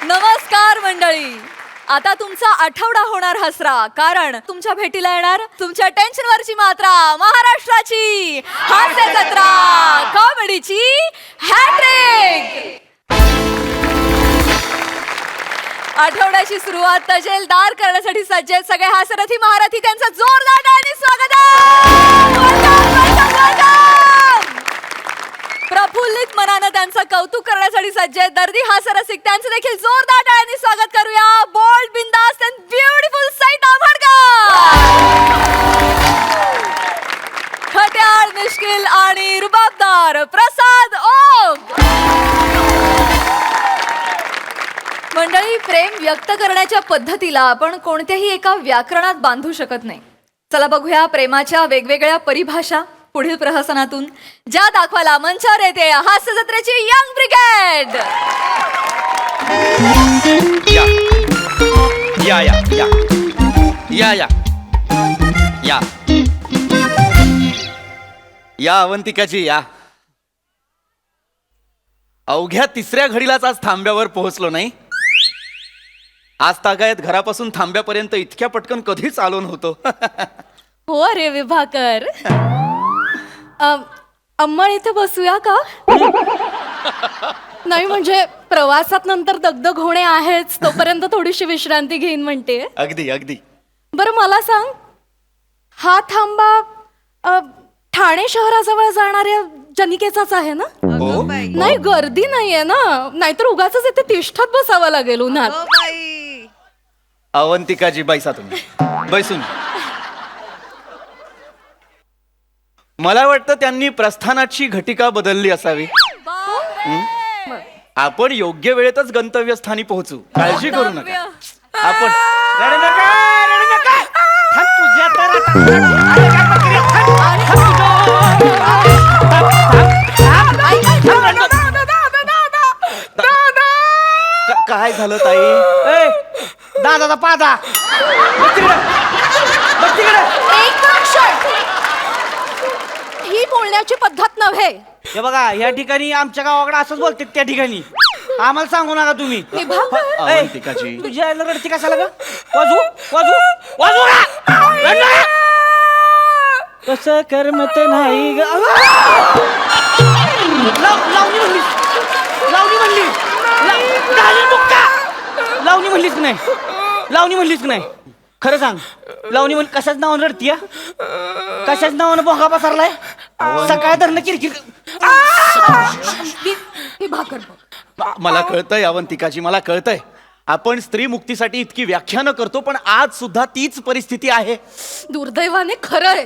नमस्कार मंडळी. आता तुमचा आठवडा होणार हसरा, कारण तुमच्या भेटीला येणार तुमच्या टेन्शनवरची मात्रा, महाराष्ट्राची हास्य जत्रा, कॉमेडीची हॅट्रिक. आठवड्याची सुरुवात तजेलदार करण्यासाठी सज्ज आहेत सगळे हास्यरथी महारथी. त्यांचं जोरदार टाळ्यांनी स्वागत आहे. प्रफुल्लित मनानं त्यांचं कौतुक करण्यासाठी सज्ज आहेत दर्दी हास्यरसिक. त्यांचं देखील जोरदार टाळ्यांनी स्वागत करूया. बोल्ड, बिंदास अँड ब्युटिफुल सईद आंबेडकर. खट्याळ, मिश्किल आणि रुबाबदार प्रसाद ओक. मंडळी, प्रेम व्यक्त करण्याच्या पद्धतीला आपण कोणत्याही एका व्याकरणात बांधू शकत नाही. चला बघूया प्रेमाच्या वेगवेगळ्या परिभाषा पुढील प्रहसनातून, ज्या दाखवायला मंचावर येते हास्य जत्रेची यंग ब्रिगेड. या या या या या या या या अवंतिकाची या. अवघ्या तिसऱ्या घडीलाच आज थांब्यावर पोहोचलो नाही. आज तागायत घरापासून थांब्यापर्यंत इतक्या पटकन कधीच आलो नव्हतो. हो रे विभाकर. अंमळ इथे बसूया का? नाही म्हणजे प्रवासात नंतर दगदग होणे आहेच, तोपर्यंत थोडीशी विश्रांती घेईन म्हणते. अगदी अगदी. बरं मला सांग, हा थांबा ठाणे शहराजवळ जाणाऱ्या जनिकेचाच आहे ना? हो. नाही गर्दी नाहीये ना? नाहीतर उगाच इथे तिष्ठत बसावं लागेल उन्हात. अवंतिकाजी बैसा तुम्ही, बैसून. मला वाटतं त्यांनी प्रस्थानाची घटिका बदलली असावी. आपण योग्य वेळेतच गंतव्यस्थानी पोहोचू, काळजी करू नका. आपण रडू नका, रडू नका. थांब तुझ्या काय झालं ताई? दादाचा पादा ही बोलण्याची पद्धत नव्हे. हे बघा, या ठिकाणी आमच्या गावाकडे असंच बोलतात. त्या ठिकाणी आम्हाला सांगू नका तुम्ही. अवंतिकाजी, तुझ्या आईला रडती कशाला ग? वाजू वाजू वाजू का? कसं करमत नाही ग. लावणी म्हणलीस, लावणी म्हणली, लावणी म्हणलीस की नाही? लावणी म्हणलीस की नाही? खरं सांग, लावणी म्हण कशाच नावानं रडती? कशाच नावानं भोंगा पसरलाय? सकाळ धरणं किरकिर. मला कळतंय अवंतिकाजी, मला कळतंय. आपण स्त्री मुक्तीसाठी इतकी व्याख्यानं करतो, पण आज सुद्धा तीच परिस्थिती आहे. दुर्दैवाने खरंय.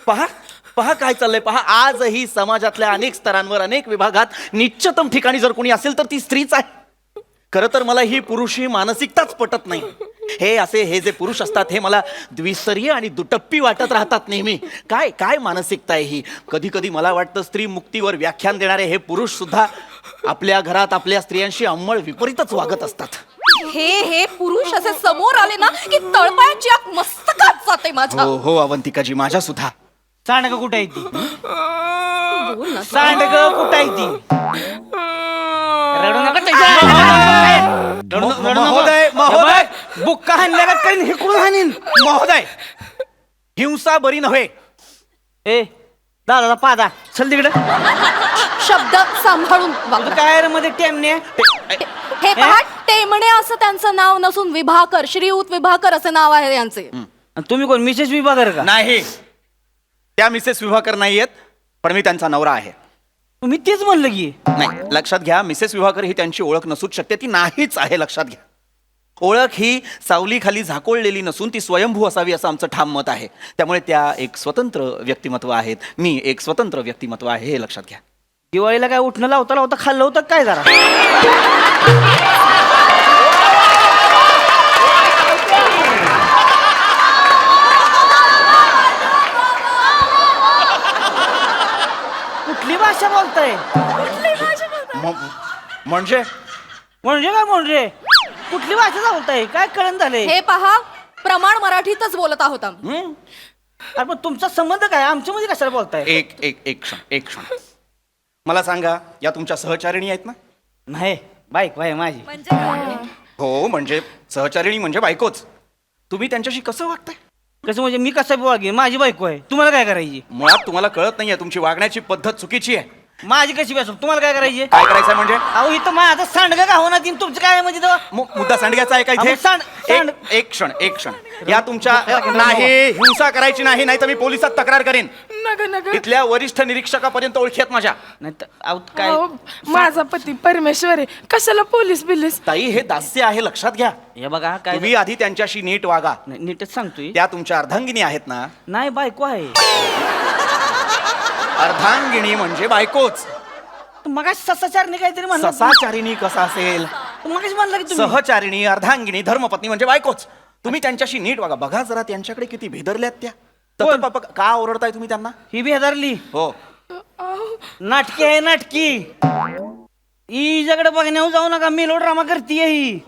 पहा पहा काय चाललंय. पहा, आजही समाजातल्या अनेक स्तरांवर, अनेक विभागात निश्चितम ठिकाणी जर कोणी असेल तर ती स्त्रीच आहे. खरं तर मला ही पुरुष ही मानसिकताच पटत नाही. हे जे पुरुष असतात हे मला द्विस्तरीय आणि दुटप्पी वाटत राहतात नेहमी. काय काय मानसिकता आहे ही? कधी कधी मला वाटतं स्त्री मुक्तीवर व्याख्यान देणारे हे पुरुष सुद्धा आपल्या घरात आपल्या स्त्रियांशी अंमळ विपरीतच वागत असतात. हे पुरुष असे समोर आले ना की तळपायाची आग मस्तकात जाते माझ्या. हो हो अवंतिकाजी, माझ्या सुद्धा. सांडग कुठं आहे ती? बोल ना. सांडग कुठं आहे ती? रडू नका. महोदय, महोदय, बुक्का हाणल्या करीन, हिकडून हाणीन. महोदय, हिंसा बरी नव्हे. ए दादाचा पादा, चल तिकडे. शब्द सांभाळून वागा. काय रे मध्ये टेमने? हे पहा, टेमणे असं त्यांचं नाव नसून विभाकर, श्रीयुत विभाकर असे नाव आहे यांचे. तुम्ही कोण, मिसेस विभागर का? नाही, त्या मिसेस विभाकर नाहीयेत, पण मी त्यांचा नवरा आहे. मी तेच म्हणलं की. नाही, लक्षात घ्या, मिसेस विभाकर ही त्यांची ओळख नसूच शकते. ती नाहीच आहे, लक्षात घ्या. ओळख ही सावलीखाली झाकोळलेली नसून ती स्वयंभू असावी असं आमचं ठाम मत आहे. त्यामुळे त्या एक स्वतंत्र व्यक्तिमत्व आहेत. मी एक स्वतंत्र व्यक्तिमत्व आहे, हे लक्षात घ्या. दिवाळीला काय उठणं लावता लावता खाल्लं होतं काय जरा? कुठली भाषा बोलताय? म्हणजे म्हणजे काय म्हणजे? कुठली भाषा बोलताय? काय कळण झालंय? हे पहा, प्रमाण मराठीतच बोलत आहोत आम्ही. अरे पण तुमचा संबंध काय आमच्या मध्ये कशाला बोलताय? एक क्षण मला सांगा, या तुमच्या सहचारिणी आहेत ना? नाही बायको आहे माझी. म्हणजे काय? हो म्हणजे सहचारिणी म्हणजे बायकोच. तुम्ही त्यांच्याशी कसं वागताय? कसं म्हणजे मी कसं वागेन? माझी बायको आहे, तुम्हाला काय करायची? मुळात तुम्हाला कळत नाहीये, तुमची वागण्याची पद्धत चुकीची आहे. माझी कशी बेसू, तुम्हाला काय करायची? काय करायचंय म्हणजे? अहो इथं माझं सांडगं का होणार तीन, तुमचं काय आहे म्हणजे तेव्हा? मुद्दा सांडग्याचा आहे का इथे? अहो, सांड- एक क्षण या तुमच्या नाही हिंसा करायची नाही, नाही तर मी पोलिसात तक्रार करेन. नका नका इथल्या वरिष्ठ निरीक्षकापर्यंत ओळखीत माझ्या. नाही तर अहो काय अहो, माझा पती परमेश्वर आहे, कशाला पोलीस बिलीस. ताई हे दास्य आहे, लक्षात घ्या. हे बघा काय तुम्ही आधी त्यांच्याशी नीट वागा. नाही, नीटच सांगतोय. त्या तुमच्या अर्धांगिनी आहेत ना. नाही बायको आहे. अर्धांगिनी म्हणजे बायकोच. मग ससाचारने काहीतरी म्हणलं. ससाचारिणी कसा असेल? मगाशी म्हणलं की तुम्ही सहचारिणी, अर्धांगिनी, धर्मपत्नी म्हणजे बायकोच. तुम्ही त्यांच्याशी नीट वागा. बघा जरा त्यांच्याकडे किती भेदरल्यात त्या. तर बाबा का ओरडताय तुम्ही त्यांना? ही बी हेदारली हो नाटकी आहे नाटकी. हिच्याकडे बघण्यावर जाऊ नका, मेलो ड्रामा करतीये ही,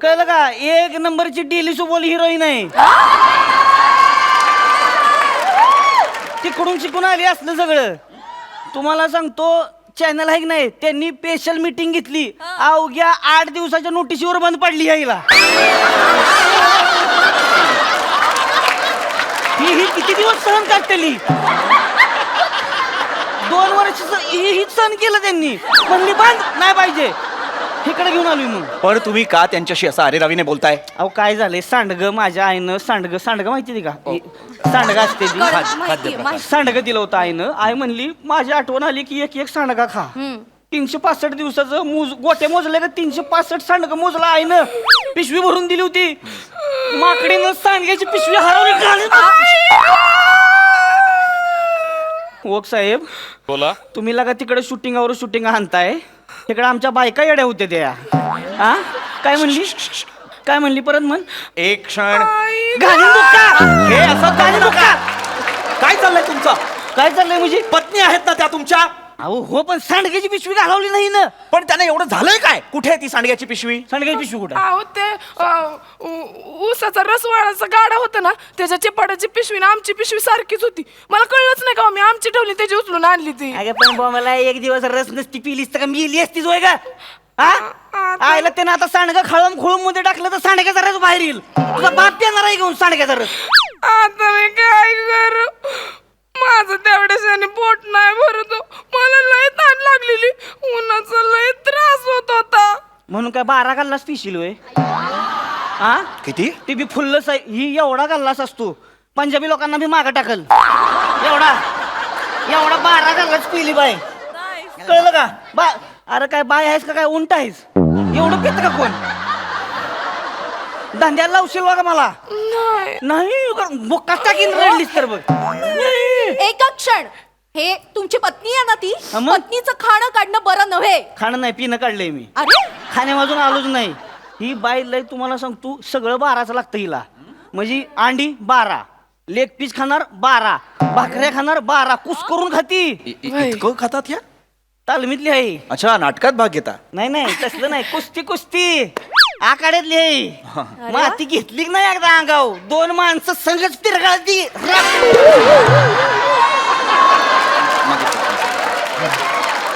कळलं का? एक नंबरची डेली सोबोल हिरोईन आहे. तिकडून शिकून आली असलं सगळं. तुम्हाला सांगतो चॅनल आहे की नाही, त्यांनी स्पेशल मीटिंग घेतली, अवघ्या 8 दिवसाच्या नोटीशीवर बंद पडली यायला. ही किती दिवस सहन काढतेली? 2 वर्ष ही सहन केलं त्यांनी, म्हणली बंद नाही पाहिजे. इकडे घेऊन आलोय मग. पण तुम्ही का त्यांच्याशी असं अरेरावीने बोलताय? अहो काय झालंय, सांडगं माझ्या आईनं सांडगं माहिती का? सांडगं असते ती. माहितीये, माहिती. सांडगं दिलं होतं आईनं. आई म्हणली माझी आठवण आली की एक सांडगा खा. 365 दिवसाचं गोटे मोजले का 365 सांडगं मोजलं आईनं. पिशवी भरून दिली होती. माकडीनं सांडग्याची पिशवी हरवली. ओक साहेब बोला. तुम्ही लगा तिकडे शूटिंग आणताय, तिकडे आमच्या बायका येड्या होत्या त्या. हा काय म्हणली परत म्हण. एक क्षण. घालीन बुक्का. हे असं घालीन बुक्का. काय चाललंय तुमचं? काय चाललंय म्हणजे? पत्नी आहेत ना त्या तुमच्या? अहो हो, पण सांडग्याची पिशवी घालवली नाही ना. पण त्याने एवढं झालंय काय? कुठे आहे ती सांडग्याची पिशवी? सांडग्याची पिशवी कुठे? अहो ते ऊसाचा रसवाडाचा गाडा होता ना, त्याच्या चिपाडाची पिशवी ना आमची पिशवी सारखीच होती. मला कळलंच नाही का, मी आमची ठेवली त्याची उचलून आणली ती. अगं पण बुवा, मला एक दिवस रस नसती पिलीस तर का मिली असतीच होय का? हा आयला त्यानं आता सांडगं खळम खुळूम मध्ये टाकलं तर सांडग्याचा रस बाहेर येईल. तुझा बाप येणार आहे घेऊन सांडग्याचा रस. आता मी काय करू? माझं तेवढ्याशाने पोट नाही भरत हो. मला लय ताण लागलेली, उन्हाचा लय त्रास होत होता. म्हणून काय 12 गल्लास पिशील होय? हा किती? ते बी फुल्लच आहे. ही एवढा गल्लास असतो, पंजाबी लोकांना बी मागं टाकल. एवढा 12 गल्लास पिली बाय. कळलं का? अरे काय बाय आहेस का काय उंट आहेस? एवढं पित का कोण? धंद्याला लावशील बघा मला. नाही बुक्का टाकीन रडलीस तर बघ. एक क्षण. हे तुमची पत्नी आहे ना ती? हा मग? पत्नीचं खाणं काढणं बरं नव्हे. खाणं नाही पिणं काढलंय मी. अरे खाण्यावाजून आलोच नाही. ही बाई लय तुम्हाला सांगतो सगळं 12चं लागतं हिला. म्हणजे अंडी 12, लेग पीस खाणार 12, भाकऱ्या खाणार 12, कुस करून खाती. इतकं खातात या? तालमीतली आहे. अच्छा, नाटकात भाग घेता? नाही तसलं नाही, कुस्ती आखाड्यातली आहे. माती घेतली की नाही एकदा अंगाव, 2 माणसं संगच पिरगाळती.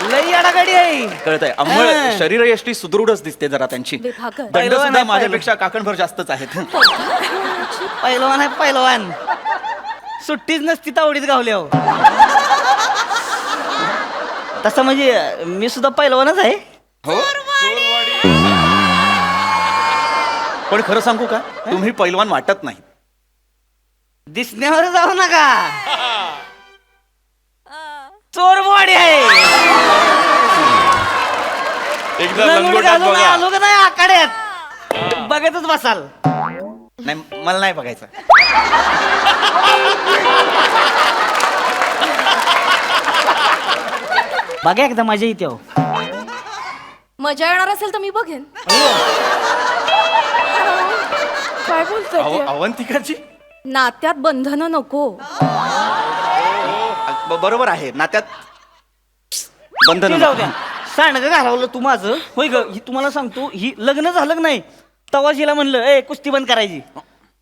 लई अडागडी आहे. कळतंय. अंमळ शरीर यष्टी सुदृढच दिसते जरा त्यांची. विभाकर. दंड पहिलवान सुद्धा आहे, माझ्यापेक्षा काकणभर जास्तच आहेत. पहिलवान आहे पहिलवान. सुट्टीच नसती तावडीत गावल्या. तसं म्हणजे मी सुद्धा पहिलवानच आहे. हो. पण खरं सांगू का, तुम्ही पैलवान वाटत नाही. दिसण्यावर जाऊ नका, चोरबवाडी आहे. एकदा लंगोट लंगोटात घालून बघा. आलो का नाही आखाड्यात, बघतच बसाल. नाही मला नाही बघायचं. बघा एकदा माझ्या इथे. मजा येणार असेल तर मी बघेन. काय बोलताय ते? अवंतिकाची नात्यात बंधनं नको. बरोबर आहे, नात्यात बंधन. जाऊ द्या. सांडगं घालवलं तू माझं होय ग. ही तुम्हाला सांगतो, ही लग्न झालं की नाही तवा हिला म्हणलं ए कुस्ती बंद करायची,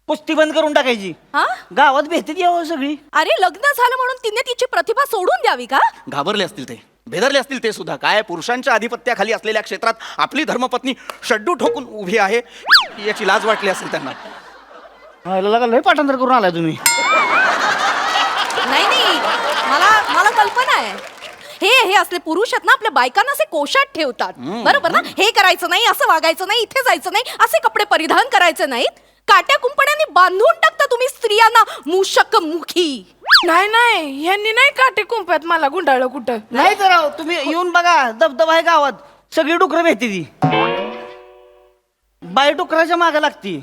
कुस्ती बंद करून टाकायची. हा? गावात भेटत यावं सगळी. अरे लग्न झालं म्हणून तिने तिची प्रतिभा सोडून द्यावी का? घाबरले असतील ते. भेदरले असतील ते सुद्धा. काय पुरुषांच्या आधिपत्याखाली असलेल्या क्षेत्रात आपली धर्मपत्नी शड्डू ठोकून उभी आहे याची लाज वाटली असेल त्यांना. लगा लय पाठांतर करून आलाय तुम्ही. नाही मला कल्पना आहे. हे असले पुरुष आहेत ना आपल्या बायकांना असे कोशात ठेवतात. बरोबर ना. हे करायचं नाही, असं वागायचं नाही, इथे जायचं नाही, असे कपडे परिधान करायचे नाहीत. काट्या कुंपणांनी बांधून टाकता तुम्ही स्त्रियांना मूषक मुखी. नाही ह्यांनी नाही काटे कुंपात मला गुंडाळलं कुठं. नाही तर राव, तुम्ही येऊन बघा, धबधबा आहे गावात, सगळी डुकरं भेटते ती. बाई डुकराच्या मागे लागती.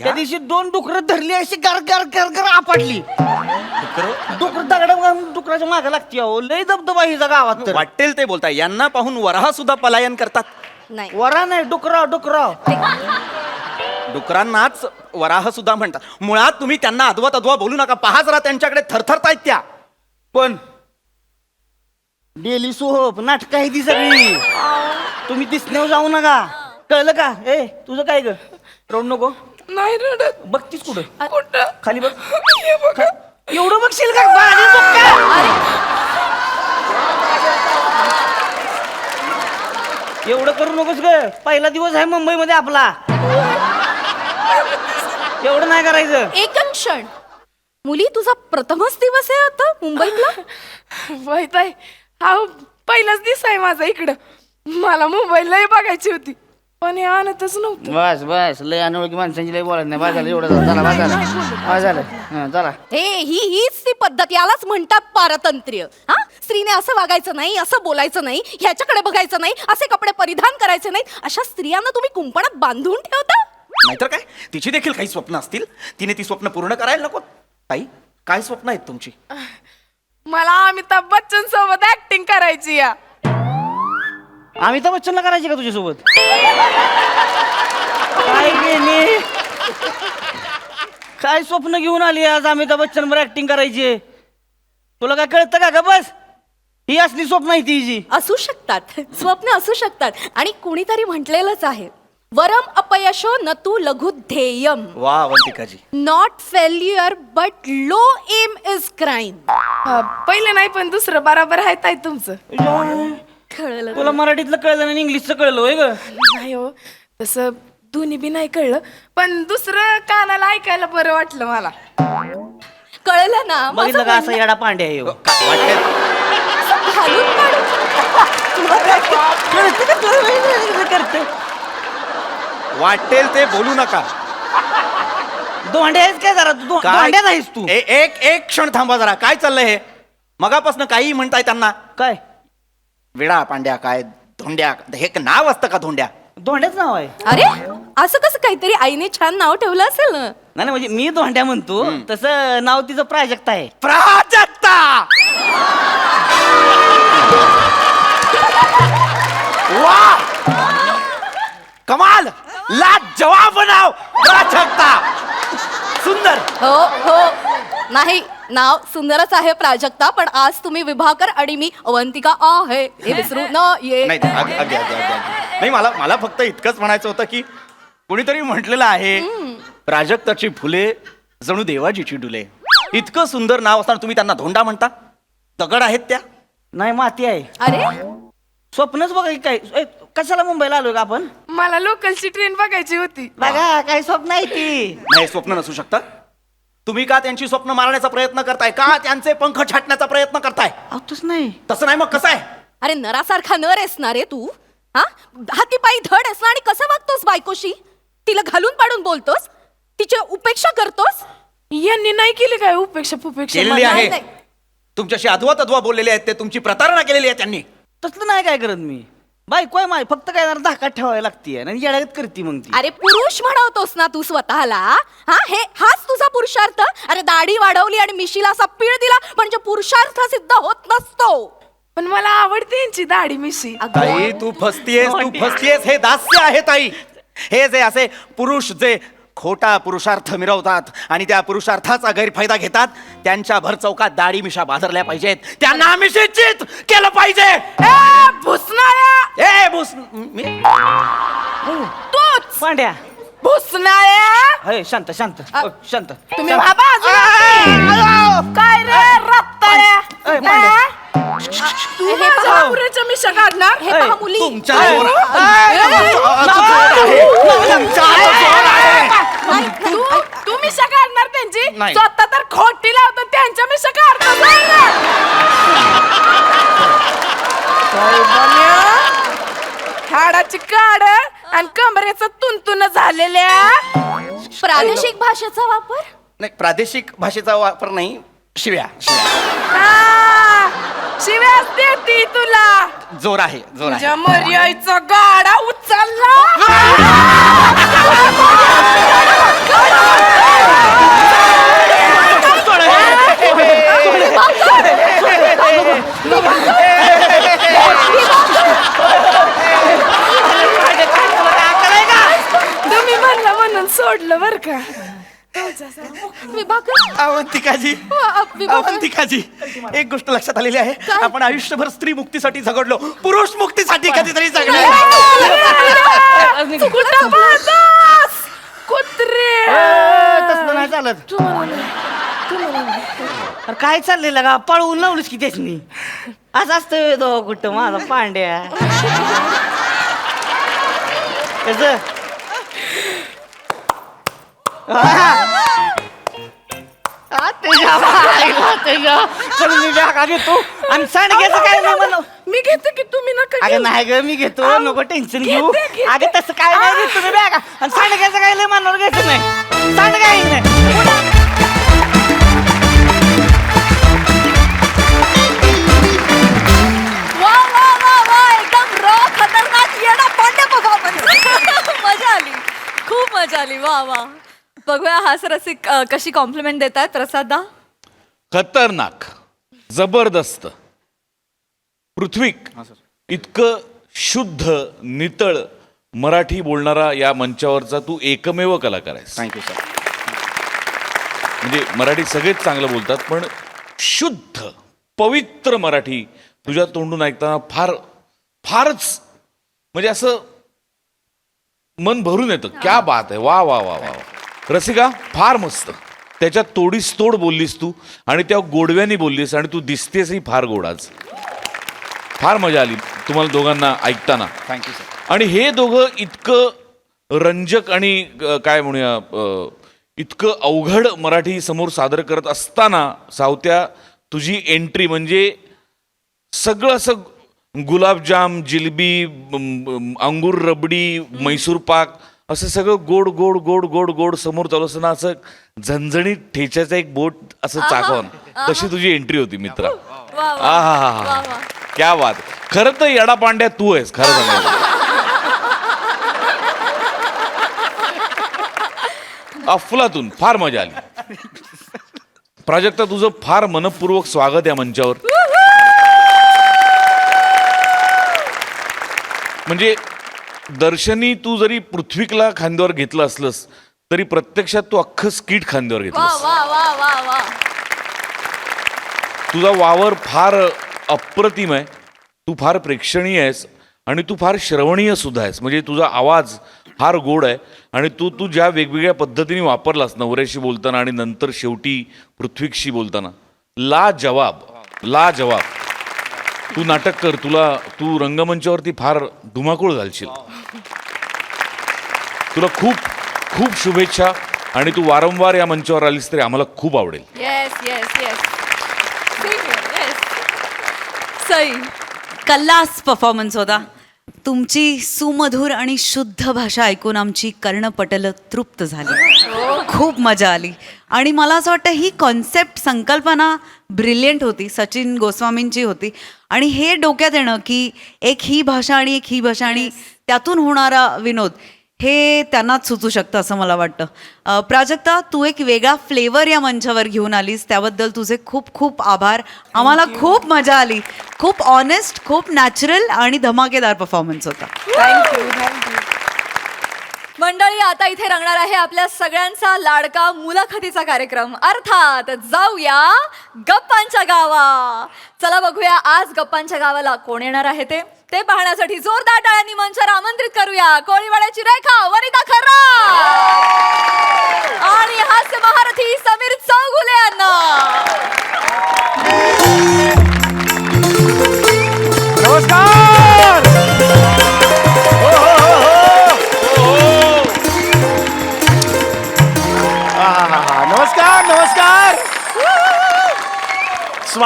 त्या दिवशी 2 डुकरं धरली, अशी गर गर गर गर आपटली. डुकर दगड डुकराच्या मागे लागती. अहो लय धबधबा हिचा गावात. तर वाटेल ते बोलताय. यांना पाहून वराह सुद्धा पलायन करतात. नाही वरा नाही, डुकराव डुकराव. डुकरांनाच वराह सुद्धा म्हणतात. मुळात तुम्ही त्यांना अद्वा बोलू नका. पहा जरा त्यांच्याकडे थरथरतायत त्या. पण डेली सोहप नाटक आहे ती सगळी. तुम्ही दिसण्यावर जाऊ नका, कळलं का? ए तुझं काय ग? रडू नको. नाही रडत. बघतीस कुठं? कुठं? खाली बघ. हे बघा. एवढं बघशील का? बाहेर बघ का? एवढं करू नकोस ग. पहिला दिवस आहे मुंबईमध्ये आपला. एवढं नाही करायचं. एक क्षण. मुली तुझा प्रथमच दिवस आहे आता मुंबईतला. माहित आहे हा पहिलाच दिवस आहे माझा इकडं. मला मुंबईलाही बघायची होती पण हे आणतच नव्हतं. बस बस, लय अनोळखी माणसांची लय बोलायचं नाही. बस झालं एवढं. चला बस झालं. बस झालं. हं, चला. हीच ती पद्धत. यालाच म्हणतात पारतंत्र्य. हा, स्त्रीने असं वागायचं नाही, असं बोलायचं नाही, ह्याच्याकडे बघायचं नाही, असे कपडे परिधान करायचे नाही. अशा स्त्रियांना तुम्ही कुंपणात बांधून ठेवता. नाहीतर काय, तिची देखील काही स्वप्न असतील. तिने ती स्वप्न पूर्ण करायला नको. ताई, काय स्वप्न आहेत तुमची? मला अमिताभ बच्चन सोबत ऍक्टिंग करायची या. अमिताभ बच्चनला करायची का तुझ्यासोबत? काय गेली? काय स्वप्न घेऊन आली आज अमिताभ बच्चनवर ऍक्टिंग करायची? तुला काय कळतं का? बस, ही असली स्वप्न आहे तिची. असू शकतात, स्वप्न असू शकतात. आणि कुणीतरी म्हटलेलंच आहे, वरम अपयशो न तू लघु ध्येयम. वा अवंतिकाजी. Not failure but low aim is crime. पहिलं नाही पण दुसरं बरोबर आहे ताई तुमचं. कळलं? तुला मराठीतलं कळलं आणि इंग्लिशचं कळलं होय ग? नाही हो, तसं दोन्ही बी नाही कळलं पण दुसरं कानाला ऐकायला बरं वाटलं मला. कळलं ना? माझं बघितलं का? असं म्हणणं- येडा पांडे आहे ह्यो. वाटेल असं घालून काढून- कळतं का तुला? करते वाटेल ते बोलू नका. दोंडे आहेस काय जरा? तू काय? दोंड्यात आहेस तू. एक क्षण थांबा जरा. काय चाललंय हे? मगापासून काही म्हणताय त्यांना. काय विडा पांड्या, काय धोंड्या, हे नाव असतं का धोंड्या? दोंड्याच नाव आहे. अरे असं कसं? काहीतरी आईने छान नाव ठेवलं असेल ना. नाही म्हणजे मी दोंड्या म्हणतो, तसं नाव तिचं प्राजक्ता आहे. प्राजक्ता. वा, कमाल, लाजवाब नाव, प्राजक्ता. सुंदर. हो नाही, नाव सुंदरच आहे प्राजक्ता, पण आज तुम्ही विभाकर आणि मी अवंतिका आहे हे विसरू नाही नाही, मला फक्त इतकंच म्हणायचं होतं की कुणीतरी म्हटलेलं आहे, प्राजक्ताची फुले जणू देवाजीची डुले. इतकं सुंदर नाव असताना तुम्ही त्यांना धोंडा म्हणता? दगड आहेत त्या. नाही माती आहे. अरे स्वप्नच बघा की काय. कशाला मुंबईला आलोय का आपण? मला लोकलची ट्रेन बघायची होती. बघा काय स्वप्न आहे ती. नाही, स्वप्न नसू शकतं. तुम्ही का त्यांची स्वप्न मारण्याचा प्रयत्न करताय? का त्यांचे पंख छाटण्याचा प्रयत्न करताय? तसंच नाही. तसं नाही, मग कसं आहे? अरे नरासारखा नर आहेस ना रे तू. हा, हाती पायी धड आहेस ना. आणि कसं वागतोस बायकोशी? तिला घालून पाडून बोलतोस, तिची उपेक्षा करतोस. यांनी नाही केली काय उपेक्षा पुपेक्षा? केलेली मला- आहे. नाही. तुमच्याशी अद्वा तद्वा बोललेले आहेत ते. तुमची प्रतारणा केलेली आहे त्यांनी. तसलं नाही काय करत मी. बायको आहे माय, फक्त काय जरा धाकात ठेवायला लागते आणि येड्यागत करते मग ती. अरे पुरुष म्हणवतोस ना तू स्वतःला. हा, हाच तुझा पुरुषार्थ. अरे दाढी वाढवली आणि मिशीला असा पीळ दिला म्हणजे पुरुषार्थ सिद्ध होत नसतो. पण मला आवडते यांची दाढी मिशी. ताई, तू फसतीयस. हे दास्य आहे ताई. हे जे असे पुरुष जे खोटा पुरुषार्थ मिरवतात आणि त्या पुरुषार्थाचा गैरफायदा घेतात, त्यांच्या भर चौकात दाढी मिशा बाजारल्या पाहिजेत. त्यांना आम्ही शिक्षित केलं पाहिजे. ए, भुसनाळ्या! ए भुस मी तूच पांड्या. भुसनाळ्या! अय शांत शांत शांत. तुम्ही बाबा काय रे रत्ताळ्या? अय, पांड्या. तू माझ्या नवऱ्याच्या मिशा काढणार हे पहा मुली तुमच्या नाही, तू मिशा काढणार त्यांची नाही. स्वतः तर खोटी लावतात त्यांच्या मिशा काढतात हाडाची काड आणि कमरेचं तुंतुन झालेल्या प्रादेशिक भाषेचा वापर नाही, प्रादेशिक भाषेचा वापर नाही, शिव्या. शिव्याच देती तुला जोर आहे, जोर आहे. तुझ्या मर्याईचा गाडा उचलला तुम्ही म्हणला म्हणून सोडलं बर का विभाकर अवंतिकाजी, अवंतिकाजी, एक गोष्ट लक्षात आलेली आहे, आपण आयुष्यभर स्त्री मुक्तीसाठी झगडलो, पुरुष मुक्तीसाठी कधीतरी जगलो. कुठं पाहतास कुत्रे तसं नाही चालत. अरे काय चाललंय लगा, पळवून लावलीस की त्याचनी. असं असतं दो कुठं माझा पांड्या. कसं घेतो आणि सांडग्याचं काय नाही म्हणलं. मी घेते की तुम्ही नका अगं घेऊ. नाही ग, मी घेतो, नको टेन्शन घेऊ. घेते, घेते. अगं तसं काय नाही घेत तुम्ही बॅगा. आणि सांडग्याचं काय लय मनावर घ्यायचं नाही. सांडगा येईल नाही. वा वा वा वा एकदम रॉ खतरनाक येडा पांड्या परफॉर्मन्स. मजा आली, खूप मजा आली. वा वा. बघूया हास रसिक कशी कॉम्प्लिमेंट देतात प्रसादा. खतरनाक, जबरदस्त. पृथ्वीक इतकं शुद्ध नितळ मराठी बोलणारा या मंचावरचा तू एकमेव कलाकार आहेस. Thank you sir. म्हणजे मराठी सगळेच चांगलं बोलतात, पण शुद्ध पवित्र मराठी तुझ्या तोंडून ऐकताना फारच म्हणजे असं मन भरून येतं. क्या बात आहे, वा वा वा वा. रसिका फार मस्त. त्याच्यात तोडीस तोड बोललीस तू आणि त्या गोडव्यानी बोललीस आणि तू दिसतेसही फार गोड आज. फार मजा आली तुम्हाला दोघांना ऐकताना. Thank you sir. आणि हे दोघं इतकं रंजक आणि काय म्हणूया इतकं अवघड मराठी समोर सादर करत असताना सावत्या तुझी एंट्री म्हणजे सगळं असं गुलाबजाम, जिलबी, अंगूर रबडी, मैसूर पाक असं सगळं गोड गोड गोड गोड गोड समोर चालू असताना असं झणझणीत ठेच्याचं एक बोट असं चाकवून तशी तुझी एंट्री होती मित्रा. वा वा आहा, क्या बात. खरं तर येडा पांड्या तू आहेस खरं सांगायचं. अफलातून फार मजा आली. प्राजक्ता तुझं फार मनपूर्वक स्वागत या मंचावर. म्हणजे दर्शनी तू जरी पृथ्वीकला खांद्यावर घेतलं असलंस तरी प्रत्यक्षात तू अख्खं स्किट खांद्यावर वा घेतलंस. वा वा वा वा. तुझा वावर फार अप्रतिम आहे. तू फार प्रेक्षणीय आहेस आणि तू फार श्रवणीय सुद्धा आहेस. म्हणजे तुझा आवाज फार गोड आहे आणि तू ज्या वेगवेगळ्या पद्धतीने वापरलास नवऱ्याशी बोलताना आणि नंतर शेवटी पृथ्वीकशी बोलताना, ला जवाब. तू नाटक कर, तू रंगमंचावरती फार धुमाकूळ घालशील. तुला खूप खूप शुभेच्छा आणि तू वारंवार या मंचावर आलीस तरी आम्हाला खूप आवडेल. Yes yes yes. सई. कल्लास परफॉर्मन्स होता. तुमची सुमधुर आणि शुद्ध भाषा ऐकून आमची कर्णपटल तृप्त झाली. खूप मजा आली आणि मला असं वाटतं ही कॉन्सेप्ट संकल्पना ब्रिलियंट होती, सचिन गोस्वामींची होती. आणि हे डोक्यात येणं की एक ही भाषा आणि एक ही भाषा आणि त्यातून होणारा विनोद हे त्यांनाच सुचू शकतं असं मला वाटतं. प्राजक्ता, तू एक वेगळा फ्लेवर या मंचावर घेऊन आलीस, त्याबद्दल तुझे खूप खूप आभार. आम्हाला खूप मजा आली. खूप ऑनेस्ट, खूप नॅचरल आणि धमाकेदार परफॉर्मन्स होता. मंडळी, आता इथे रंगणार आहे आपल्या सगळ्यांचा लाडका मुलाखतीचा कार्यक्रम, अर्थात जाऊया गप्पांच्या गावा. चला बघूया आज गप्पांच्या गावाला कोण येणार आहे ते पाहण्यासाठी जोरदार टाळ्यांनी मंचावर आमंत्रित करूया कोळीवाड्याची रेखा, वनिता खर्रा आणि हास्य महारथी समीर चौगुले यांना.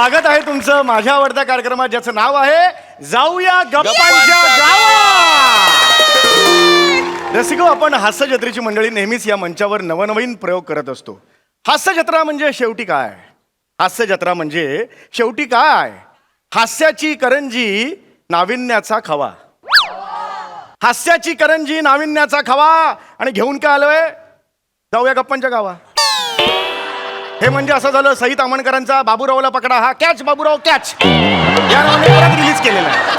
स्वागत आहे तुमचं माझ्या आवडत्या कार्यक्रमात ज्याचं नाव आहे जाऊया गप्पांच्या गावात. रसिको, आपण हास्य जत्रेची मंडळी नेहमीच या मंचावर नवनवीन प्रयोग करत असतो. हास्य जत्रा म्हणजे शेवटी काय? हास्य जत्रा म्हणजे शेवटी काय? हास्याची करंजी, नाविन्याचा खवा. हास्याची करंजी, नाविन्याचा खवा. आणि घेऊन काय आलोय? जाऊया गप्पांच्या गावा. हे म्हणजे असं झालं सईत आमणकरांचा बाबूरावला पकडा हा कॅच बाबूराव कॅच या नावाने परत रिलीज केलेला आहे.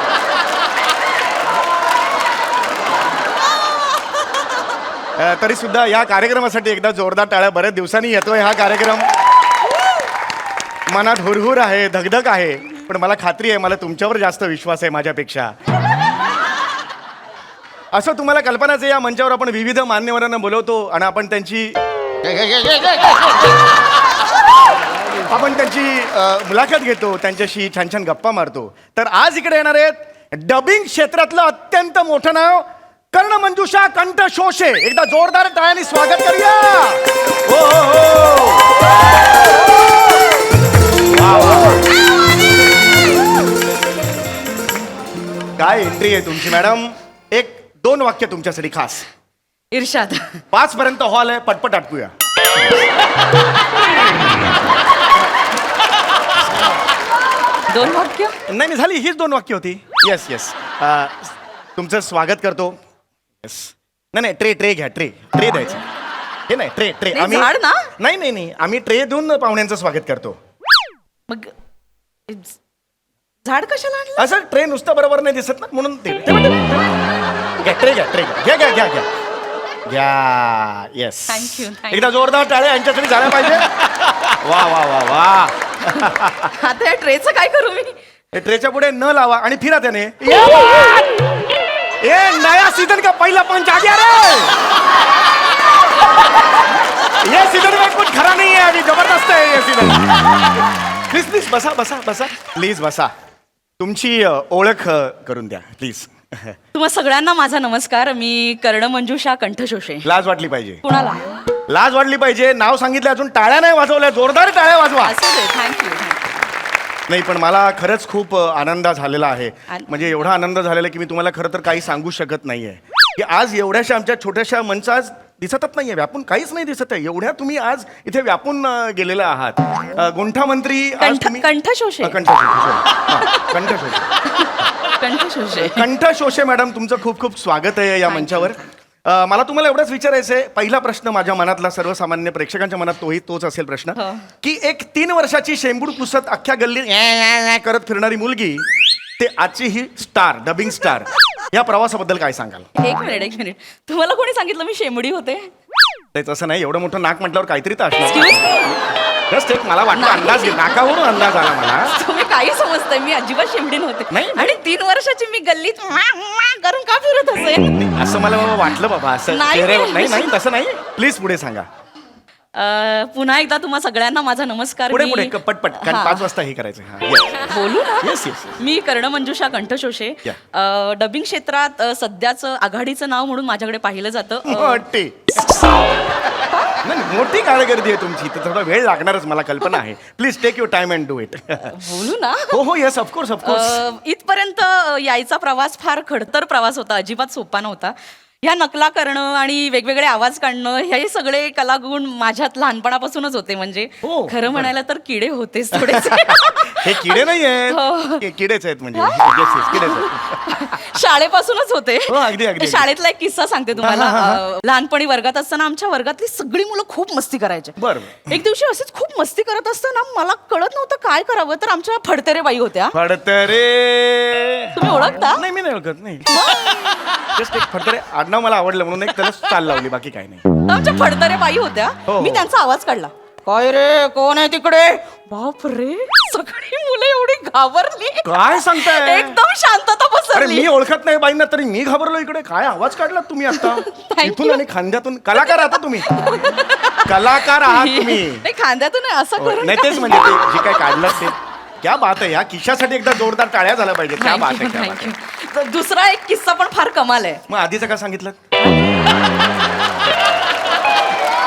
तरी सुद्धा या कार्यक्रमासाठी एकदा जोरदार टाळ्या. बऱ्याच दिवसांनी येतोय हा कार्यक्रम. मनात हुरहुर आहे, धगधग आहे, पण मला खात्री आहे मला तुमच्यावर जास्त विश्वास आहे माझ्यापेक्षा. असं तुम्हाला कल्पनाच आहे, या मंचावर आपण विविध मान्यवरांना बोलवतो आणि आपण त्यांची मुलाखत घेतो, त्यांच्याशी छान छान गप्पा मारतो. तर आज इकडे येणार आहेत डबिंग क्षेत्रातलं अत्यंत मोठं नाव कर्णमंजुषा कंठशोषे. एकदा जोरदार टाळ्यांनी स्वागत करूया. हो हो हो. वा, वा, वा. काय एंट्री आहे तुमची मॅडम. 1-2 वाक्य तुमच्यासाठी खास. इर्षाद 5 पर्यंत हॉल आहे, पटपट आटपूया. दोन वाक्य. नाही झाली, हीच 2 वाक्य होती. Yes yes. तुमचं स्वागत करतो. येस. नाही ट्रे घ्या. ट्रे द्यायचं. हे नाही ट्रे नाही, झाड ना? नाही आम्ही ट्रे देऊन पाहुण्यांचं स्वागत करतो. मग झाड कशाला आणलं? असं ट्रे नुसतं बरोबर नाही दिसत ना, म्हणून ते घ्या. ट्रे घ्या. येस. Thank you. एकदा जोरदार टाळ्या यांच्यासाठी झाल्या पाहिजे. वा वा वा वा. आता या ट्रेचं काय करू मी? हे ट्रेच्या पुढे न लावा आणि फिरा त्याने. ए नया सीजन का पहिला पंच आ गया रे. ये सीजन में कुछ खरा नहीं है, अभी जबरदस्त है ये सीजन. प्लीज बसा प्लीज बसा. तुमची ओळख करून द्या प्लीज. तुम्हा सगळ्यांना माझा नमस्कार. मी कर्णमंजुषा कंठशोषे. लाज वाटली पाहिजे. कुणाला? लाज वाटली पाहिजे. नाव सांगितलं, अजून टाळ्या नाही वाजवल्या. जोरदार टाळ्या वाजवा. असू दे. थँक्यू. नाही पण मला खरंच खूप आनंद झालेला आहे. म्हणजे एवढा आनंद झालेला आहे की मी तुम्हाला खरं तर काही सांगू शकत नाहीये की आज एवढ्याशा आमच्या छोट्याशा मंचात दिसतच नाहीये, व्यापून काहीच नाही दिसत आहे. एवढ्या तुम्ही आज इथे व्यापून गेलेला आहात. गुंठा मंत्री आज तुम्ही कंठशोषे. कंठशोषे मॅडम, तुमचं खूप खूप स्वागत आहे या मंचावर. मला तुम्हाला एवढंच विचारायचं आहे. पहिला प्रश्न माझ्या मनातला, सर्वसामान्य प्रेक्षकांच्या मनात तोच असेल प्रश्न की एक 3 वर्षाची शेंबूड पुसत अख्ख्या गल्लीत करत फिरणारी मुलगी ते आजची ही स्टार, डबिंग स्टार, या प्रवासाबद्दल काय सांगाल? एक मिनिट. तुम्हाला कोणी सांगितलं मी शेंबडी होते? तसं नाही, एवढं मोठं नाक म्हटल्यावर काहीतरी तर असणार. जस्ट एक मला वाटलं अंदाज, नाकावरून अंदाज आला मला. तुम्ही काही समजताय, मी अजिबात शेंबडी नव्हते. नाही. आणि 3 वर्षाची मी गल्लीत करून का फिरत असेल? असं मला वाटलं बाबा. असं नाही, चेहऱ्यावर नाही. नाही तसं नाही. प्लीज पुढे सांगा. पुन्हा एकदा तुम्हा सगळ्यांना माझा नमस्कार. पुढे पटपट, कारण हा. 5 वाजता हे करायचं. हा, yes. बोलू ना. येस. मी कर्णमंजुषा कंठशोषे. डबिंग क्षेत्रात सध्याचं आघाडीचं नाव म्हणून माझ्याकडे पाहिलं जातं. मोठी कारकिर्दी आहे तुमची, तर थोडा वेळ लागणारच, मला कल्पना आहे. Please take your time and do it. बोलू ना. हो येस, ऑफकोर्स. इथपर्यंत यायचा प्रवास फार खडतर प्रवास होता, अजिबात सोपा नव्हता. ह्या नकला करणं आणि वेगवेगळे आवाज काढणं हे सगळे कलागुण माझ्यात लहानपणापासूनच होते. म्हणजे हो, खरं म्हणायला तर किडे होतेच थोडेसे. हे किडे नाही आहेत, किडेच आहेत म्हणजे. किडेच आहेत. शाळेपासूनच होते. हो, अगदी. शाळेतला एक किस्सा सांगते तुम्हाला. लहानपणी वर्गात असताना आमच्या वर्गातली सगळी मुलं खूप मस्ती करायचे. बरं. एक दिवशी असेच खूप मस्ती करत असताना मला कळत नव्हतं काय करावं, तर आमच्या फडतरे बाई होत्या. फडतरे तुम्ही ओळखता? नाही, मी नाही ओळखत. नाही, जस्ट एक फडतरे आडनाव मला आवडलं म्हणून एक त्याला चाल लावली, बाकी काही नाही. आमच्या फडतरे बाई होत्या. हो. मी त्यांचा आवाज काढला, काय रे, कोण आहे तिकडे? बाप रे, सगळी मुलं एवढी घाबरली. काय सांगताय? एकदम शांतता अरे पसरली. मी ओळखत नाही बाईंना, तरी मी घाबरलो. इकडे काय आवाज काढलात तुम्ही आता? इथून आणि खांद्यातून. कलाकार आहात तुम्ही. कलाकार आहात तुम्ही. नाही, खांद्यातून नाही, असं करून नाही, तेच म्हणजे ते जे काय काढलं ते क्या बात आहे. या किशासाठी एकदा जोरदार टाळ्या झाल्या पाहिजे. क्या बात आहे, क्या बात आहे. दुसरा एक किस्सा पण फार कमाल आहे. मग आधीचं का सांगितलं?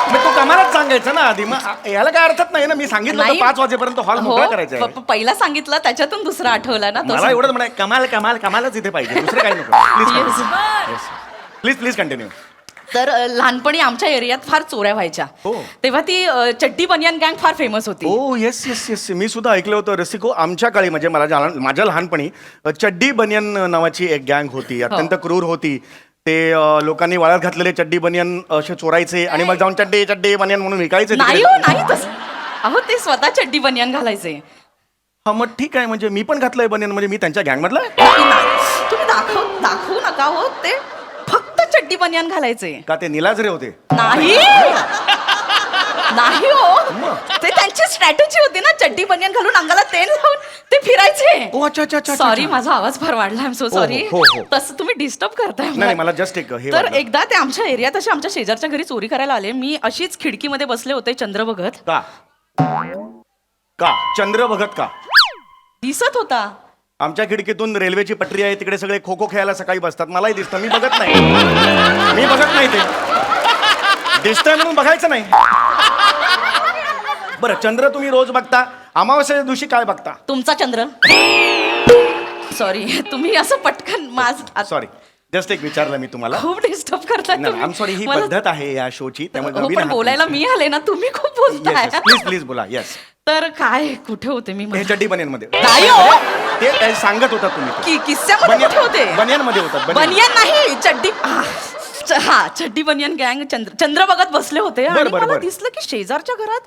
मग तो आम्हालाच सांगायचं ना आधी, मग याला काय अर्थच नाही ना. मी सांगितलं होतं 5 वाजेपर्यंत हॉल मोकळा करायचा आहे. पहिला सांगितलं त्याच्यातून दुसरा आठवला ना तो मला एवढंच म्हणाय, कमाल कमाल कमालच इथे पाहिजे, दुसरं काही नको. Please please continue. तर लहानपणी आमच्या एरियात फार चोऱ्या व्हायच्या. हो. तेव्हा ती चड्डी बनियान गँग फार फेमस होती. ओ येस येस येस, मी सुद्धा ऐकलं होतं रसिको. आमच्या काळी म्हणजे माझ्या लहानपणी चड्डी बनियन नावाची एक गँग होती, अत्यंत क्रूर होती. ते लोकांनी वाळत घातलेले चड्डी बनियन असे चोरायचे आणि मग जाऊन चड्डी चड्डी बनियन म्हणून विकायचे नाही तिकडे. हो नाही तसं. अहो ते स्वतः चड्डी बनियान घालायचे. हा मग ठीक आहे, म्हणजे मी पण घातलंय बनियन, म्हणजे मी त्यांच्या गँग मधला तुम्ही दाखवू नका हो. ते फक्त चड्डी बनियान घालायचे. का ते निलाजरे होते? नाही नाही हो, ते त्यांची स्ट्रॅटेजी होती ना, चड्डी बनियान घालून अंगाला तेल लावून ते फिरायचे. ओ अच्छा अच्छा अच्छा. सॉरी, माझा आवाज फार वाढला. I am so sorry. हो, हो. तसं तुम्ही डिस्टर्ब करताय मला. नाही मला जस्ट एक हे तर वाटलं. एकदा ते आमच्या एरियात असे आमच्या शेजारच्या घरी चोरी करायला आले. मी अशीच खिडकीमध्ये बसले होते चंद्र बघत. का का चंद्र बघत का? दिसत होता. आमच्या खिडकीतून रेल्वेची पटरी आहे, तिकडे सगळे खो खो खेळायला सकाळी बसतात, मलाही दिसतं. मी बघत नाही, मी बघत नाही. ते दिसतंय म्हणून बघायचं नाही. बरं, चंद्र तुम्ही रोज बघता, अमावस्येच्या दिवशी काय बघता? तुमचा चंद्र. सॉरी, तुम्ही असं पटकन सॉरी, जस्ट एक विचारलं मी तुम्हाला. खूप डिस्टर्ब करताय नाही तुम्ही. आम सॉरी, ही मला- पद्धत आहे या शोची, त्यामुळे हो, नवीन पण आहात बोलायला तुम्ही. मी आले ना, तुम्ही खूप बोलताय. प्लीज प्लीज बोला. येस. तर काय कुठे होते मी? हे चड्डी बनियन मध्ये नाही हो. ते काय सांगत होता तुम्ही ते. किस्स्यामध्ये कुठे होते? बनियन मध्ये होतात. बनियन. बनियन नाही, चड्डी. हा चड्डी बनियन गँग चंद्र बघत बसले होते आणि बरं, मला बरं. दिसलं की शेजारच्या घरात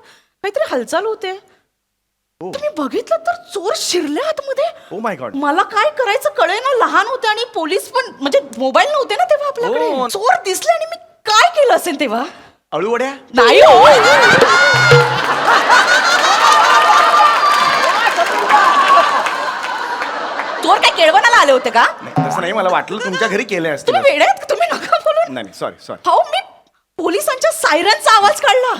काहीतरी हालचाल होते. हो. तुम्ही बघितलं तर चोर शिरले आतमध्ये. Oh my God. मला काय करायचं कळेना. लहान होते आणि पोलीस पण, म्हणजे मोबाईल नव्हते ना तेव्हा आपल्याकडे. हो. चोर दिसले आणि मी काय केलं असेल तेव्हा? अळूवड्या? नाही हो. चोर काय केळवणाला आले होते का? नाही, तसं नाही, मला वाटलं तुमच्या घरी केले असतील. तुम्ही वेडे आहेत का? तुम्ही नका बोलू. नाही सॉरी सॉरी. हो, मी पोलिसांच्या सायरनचा आवाज काढला.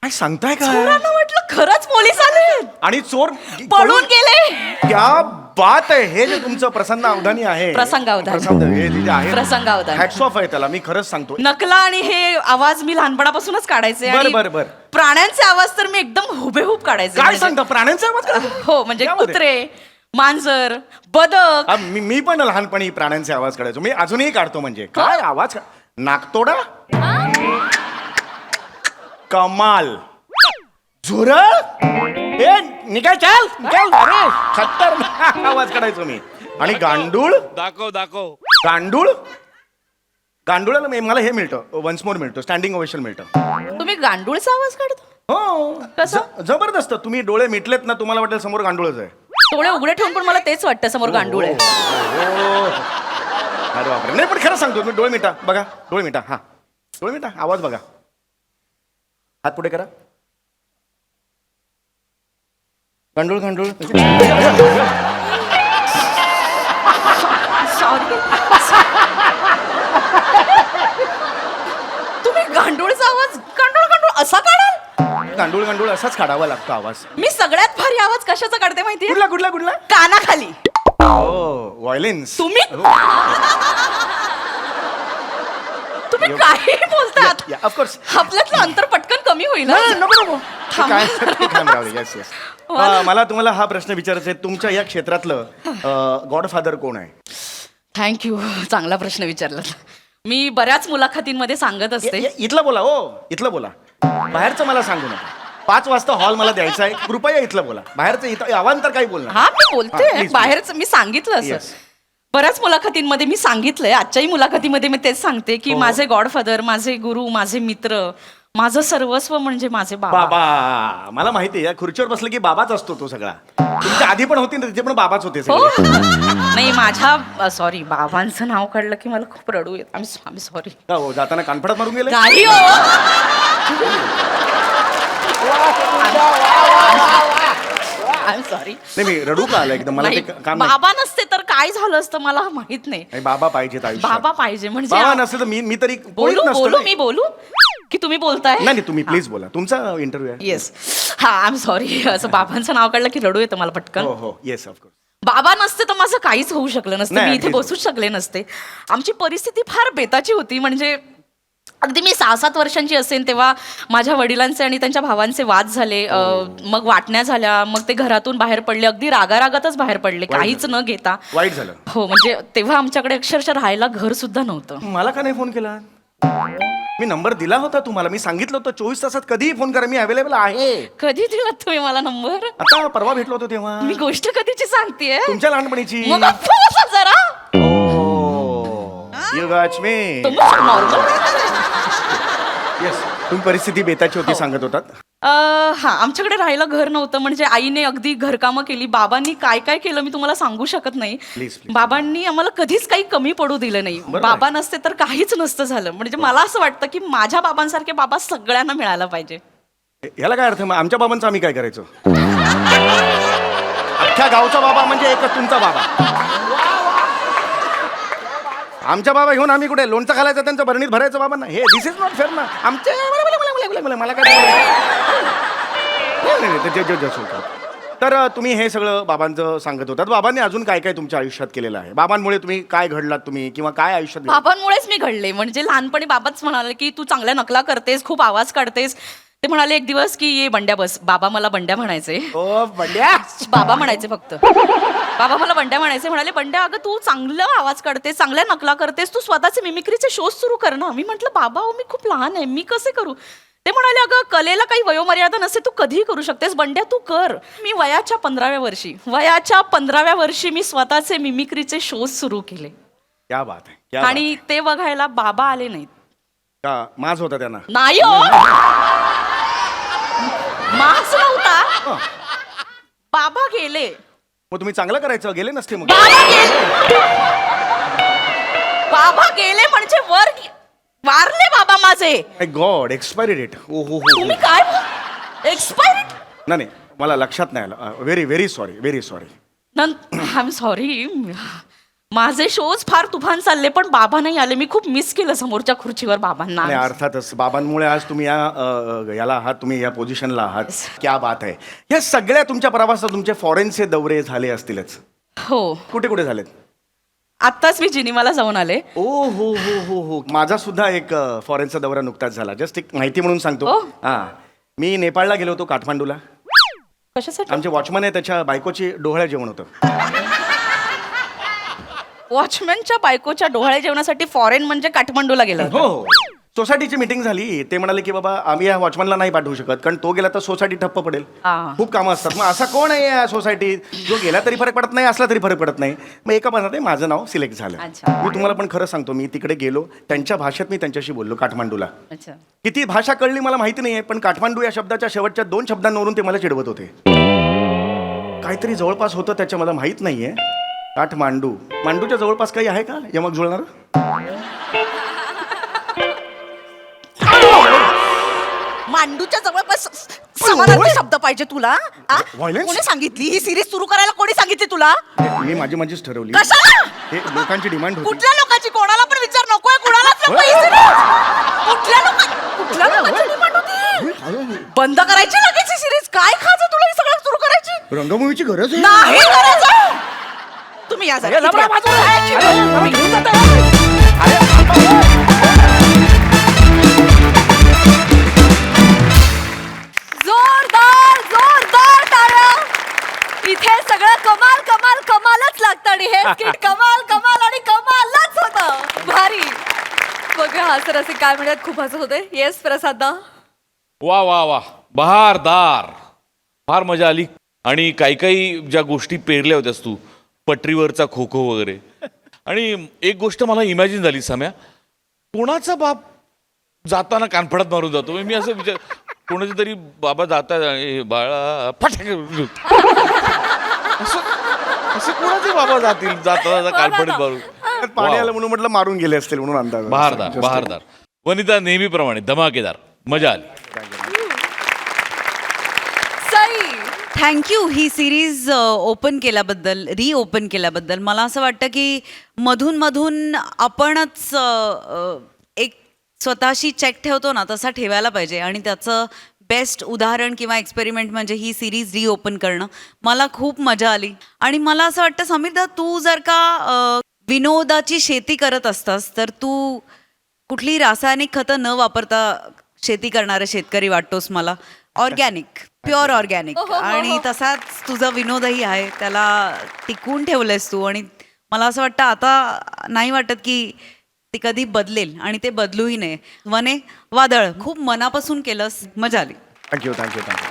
काय सांगताय का? चोरांना वाटलं खरंच पोलीस आले. आणि चोर पळून गेले. क्या बात आहे. हे जे तुमचं प्रसन्न अवधानी आहे, प्रसंगावधानी. हे जे आहे, प्रसंगावधानी. हॅट्स ऑफ आहे त्याला, मी खरंच सांगतो. नकला आणि हे आवाज मी लहानपणापासूनच काढायचे. बर, आणि बर, बर. प्राण्यांचे आवाज तर मी एकदम हुबेहूब काढायचे. काय म्हणजे- सांगता, प्राण्यांचा आवाज काढता? हो, म्हणजे त्यामध्ये? कुत्रे, मांजर, बदक. मी पण लहानपणी प्राण्यांचे आवाज काढायचो. मी अजूनही काढतो. म्हणजे काय आवाज नाकतोडा, कमाल, झुरळ, ए निकाल चाल निकाल, अरे खतरनाक आवाज काढायचो मी. आणि गांडूळ, दाखव गांडूळ, गांडुळाला मला हे मिळतं, वन्स मोर मिळतं, स्टँडिंग ओवेशन मिळतं. तुम्ही गांडूळचा आवाज काढतो? हो. कसं? जबरदस्त. तुम्ही डोळे मिटलेत ना, तुम्हाला वाटेल समोर गांडूळच आहे. डोळे उघडे ठेवून पण मला तेच वाटतं समोर गांडूळ आहे. अरे बापरे. नाही पण खरं सांगतो, मी डोळे मिटा बघा, डोळे मिटा. हा डोळे मिटा, आवाज बघा, हात पुढे करा. गांडूळ गांडूळ. सॉरी. तुम्ही गांडूळचा आवाज गांडूळ असा काढाल? गांडूळ गांडूळ असाच काढावा लागतो आवाज. मी सगळ्यात भारी आवाज कशाचा काढते माहितीये? कुठला कुठला कुठला? कानाखाली. हो, व्हायलेन्स. तुम्ही तुम्ही काही बोलतात. ऑफकोर्स. आपल्यातलं अंतर पटकन कमी होईल. नको नको. थांबा. Yes yes. मला तुम्हाला हा प्रश्न विचारायचा आहे, तुमच्या या क्षेत्रातलं गॉडफादर कोण आहे? थँक्यू, चांगला प्रश्न विचारला. मी बऱ्याच मुलाखतींमध्ये सांगत असते. इथलं बोला. हो, इथलं बोला. बाहेरचं मला सांगू नका. 5 वाजता हॉल मला द्यायचा आहे, कृपया इथलं बोला. बाहेरचं इथं अवांतर काही बोलणार. हा मी हा, बोलते. please, बाहेरच मी सांगितलं असं. Yes. बऱ्याच मुलाखतींमध्ये मी सांगितलंय. आजच्याही मुलाखतीमध्ये मी तेच सांगते की माझे गॉडफादर, माझे गुरु, माझे मित्र, माझं सर्वस्व म्हणजे माझे बाबा. बाबा. मला माहिती आहे, या खुर्चीवर बसलं की बाबाच असतो तो सगळा. तुमच्या आधी पण होती ना, तिथे पण बाबाच होते हो. सगळे. नाही, माझ्या सॉरी, बाबांचं नाव काढलं की मला खूप रडू येत. आम्ही सॉरी. का हो, जाताना कानफडात मारून गेले? नाही हो. I sorry. नाही, मी रडू का आलं एकदम? मला ते काम नाही. बाबा नसते तर काय झालं असतं मला माहित नाही. नाही, बाबा पाहिजेत आयुष्यात. बाबा पाहिजे म्हणजे बाबा नसते तर मी तरी कोणीच बोलू नसतो बोलू ना. मी बोलू की तुम्ही बोलताय? नाही नाही, तुम्ही प्लीज बोला, तुमचा इंटरव्ह्यू आहे. येस. हा, आय एम सॉरी. असं बाबांचं नाव काढलं की रडू येतं मला पटकन. हो हो, येस ऑफकोर्स. बाबा नसते तर माझं काहीच होऊ शकलं नसतं. नाही, मी इथे अगदीच. बसूच शकले नसते. आमची परिस्थिती फार बेताची होती. म्हणजे अगदी मी 6-7 वर्षांची असेल तेव्हा माझ्या वडिलांचे आणि त्यांच्या भावांचे वाद झाले. मग वाटण्या झाल्या, मग ते घरातून बाहेर पडले, अगदी रागारागातच बाहेर पडले, काहीच न घेता. वाईट झालं. हो, म्हणजे तेव्हा आमच्याकडे अक्षरशः राहायला घर सुद्धा नव्हतं. मला का नाही फोन केला? मी नंबर दिला होता तुम्हाला, मी सांगितलं होतं 24 तासात कधीही फोन करा, मी अवेलेबल आहे. कधी दिलात तुम्ही मला नंबर? आता परवा भेटलो होतो तेव्हा. मी गोष्ट कधीची सांगतेय? तुमच्या लहानपणीची. मग बसा जरा. You got me. Yes, तुम्ही परिस्थिती बेताची होती सांगत होतात. हा, आमच्याकडे राहायला घर नव्हतं, म्हणजे आईने अगदी घरकामं केली. बाबांनी काय काय केलं मी तुम्हाला सांगू शकत नाही. Please. बाबांनी आम्हाला कधीच काही कमी पडू दिलं नाही. बाबा नसते तर काहीच नसतं झालं. म्हणजे मला असं वाटतं की माझ्या बाबांसारखे बाबा सगळ्यांना मिळायला पाहिजे. याला काय अर्थ? मग आमच्या बाबांचं आम्ही काय करायचो? अख्ख्या गावचा बाबा म्हणजे एकच तुमचा बाबा. आमच्या बाबा घेऊन आम्ही कुठे लोणचं घालायचं, त्यांचं भरणीत भरायचं बाबांना? हे दिस इज नॉट फेअर ना. आमच्या मला काय तर तुम्ही हे सगळं बाबांचं सांगत होतात. बाबांनी अजून काय काय तुमच्या आयुष्यात केलेलं आहे? बाबांमुळे तुम्ही काय घडलात तुम्ही, किंवा काय आयुष्यात घडलं? बाबांमुळेच मी घडले. म्हणजे लहानपणी बाबाच म्हणाले की तू चांगल्या नकला करतेस, खूप आवाज काढतेस. ते म्हणाले एक दिवस की ये बंड्या बस. बाबा मला बंड्या म्हणायचे. ओ बंड्या. बाबा म्हणायचे फक्त. बाबा मला बंड्या म्हणायचे. म्हणाले बंड्या, अगं तू चांगलं आवाज काढतेस, चांगल्या नकला करतेस, तू स्वतःचे मिमिक्रीचे शोज सुरू कर ना. मी म्हटलं बाबा मी खूप लहान आहे, मी कसे करू? ते म्हणाले अगं कलेला काही वयोमर्यादा नसते, तू कधीही करू शकतेस, बंड्या तू कर. मी वयाच्या 15व्या वर्षी मी स्वतःचे मिमिक्रीचे शोज सुरू केले. क्या बात आहे, क्या बात आणि ते बघायला बाबा आले नाहीत. का माज होता त्यांना? नाही हो, मास्क नव्हता. बाबा गेले. मग तुम्ही चांगलं करायचं, गेले नसते मग? बाबा गेले म्हणजे वारले बाबा माझे. माय गॉड, एक्सपायरी डेट. ओ हो हो. तुम्ही काय एक्सपायरी? नाही मला लक्षात नाही आलं. Very very sorry, very sorry. I am sorry. माझे शोज फार तुफान चालले, पण बाबा नाही आले. मी खूप मिस केलं समोरच्या खुर्चीवर बाबांना. नाही अर्थातच बाबांमुळे आज तुम्ही याला आहात, तुम्ही या पोझिशनला आहात. क्या बात आहे. या सगळ्या तुमच्या प्रवासात तुमचे फॉरेनचे दौरे झाले असतीलच. हो, कुठे कुठे झालेत? आत्ताच मी जिनिवाला जाऊन आले. ओ हो हो हो हो. माझा सुद्धा एक फॉरेनचा दौरा नुकताच झाला. जस्ट एक माहिती म्हणून सांगतो. ओ. हा, मी नेपाळला गेलो होतो, काठमांडूला. कशासाठी? आमचे वॉचमन आहे, त्याच्या बायकोची डोहाळे जेवण होतं. वॉचमॅनच्या बायकोच्या डोहाळे जेवणासाठी फॉरेन म्हणजे काठमांडूला गेला होता? हो. सोसायटीची मीटिंग झाली. ते म्हणाले की बाबा आम्ही या वॉचमनला नाही पाठवू शकत, कारण तो गेला तर सोसायटी ठप्प पडेल. खूप कामं असतात. मग असा कोण आहे या सोसायटीत जो गेला तरी फरक पडत नाही, असला तरी फरक पडत नाही? मग एका मनात माझं नाव सिलेक्ट झालं. अच्छा. मी तुम्हाला पण खरं सांगतो, मी तिकडे गेलो, त्यांच्या भाषेत मी त्यांच्याशी बोललो, काठमांडूला. अच्छा. किती भाषा कळली मला माहिती नाहीये, पण काठमांडू या शब्दाच्या शेवटच्या 2 शब्दांवरून ते मला चिडवत होते. काहीतरी जवळपास होतं त्याच्या, मला माहित नाहीये. काठमांडू, मांडूच्या जवळपास काही आहे का यमक जुळणार? मांडूच्या जवळपास समानार्थी शब्द पाहिजे तुला? Violence? कोणी सांगितली ही सिरीज सुरू करायला? कोणी सांगितली तुला? मी माझीच ठरवली. कशाला? हे लोकांची डिमांड होती. कुठल्या लोकांची? कोणाला पण विचार नकोय, कुणालाच नको ही series. कुठल्या लोकांची डिमांड होती? बंद करायची लगेच ही सिरीज. काय खायचं तुला ही सगळं सुरू करायची? रंगभूमीची गरज आहे. नाही करायचं. तुम्ही या जरा. आम्ही घेऊन जातो. जोरदार टाळ्या. इथे सगळं कमालच लागतं आणि हे स्किट कमाल आणि कमालच होतं. भारी. बघा हसर असे काय म्हणतात, खूप हसत होते. येस प्रसाद. वा वा वा, बहारदार. फार मजा आली. आणि काही ज्या गोष्टी पेरल्या होत्यास तू, पटरीवरचा खो खो वगैरे. आणि एक गोष्ट मला इमॅजिन झाली सम्या, कोणाचा बाप जाताना कानफडात मारून जातो? मी असं विचार, कोणाचे तरी बाबा जाता बाळा फटाके असं कोणाचे बाबा जातील जाता कानफडीत मारून? पाणी आलं म्हणून म्हटलं मारून गेले असतील म्हणून अंदाज. बहारदार. वनिता नेहमीप्रमाणे धमाकेदार. मजा आली. थँक्यू ही सिरीज ओपन केल्याबद्दल, रिओपन केल्याबद्दल. मला असं वाटतं की मधून आपणच एक स्वतःशी चेक ठेवतो ना, तसा ठेवायला पाहिजे. आणि त्याचं बेस्ट उदाहरण किंवा एक्सपेरिमेंट म्हणजे ही सिरीज रिओपन करणं. मला खूप मजा आली. आणि मला असं वाटतं समीरदा, तू जर का विनोदाची शेती करत असतास तर तू कुठलीही रासायनिक खतं न वापरता शेती करणारा शेतकरी वाटतोस मला. Organic, pure organic. आणि तसाच तुझा विनोदही आहे, त्याला टिकवून ठेवलंयस तू. आणि मला असं वाटतं आता नाही वाटत की ती कधी बदलेल, आणि ते बदलूही नये. वने वादळ खूप मनापासून केलंस, मजा आली. Thank you thank you thank you.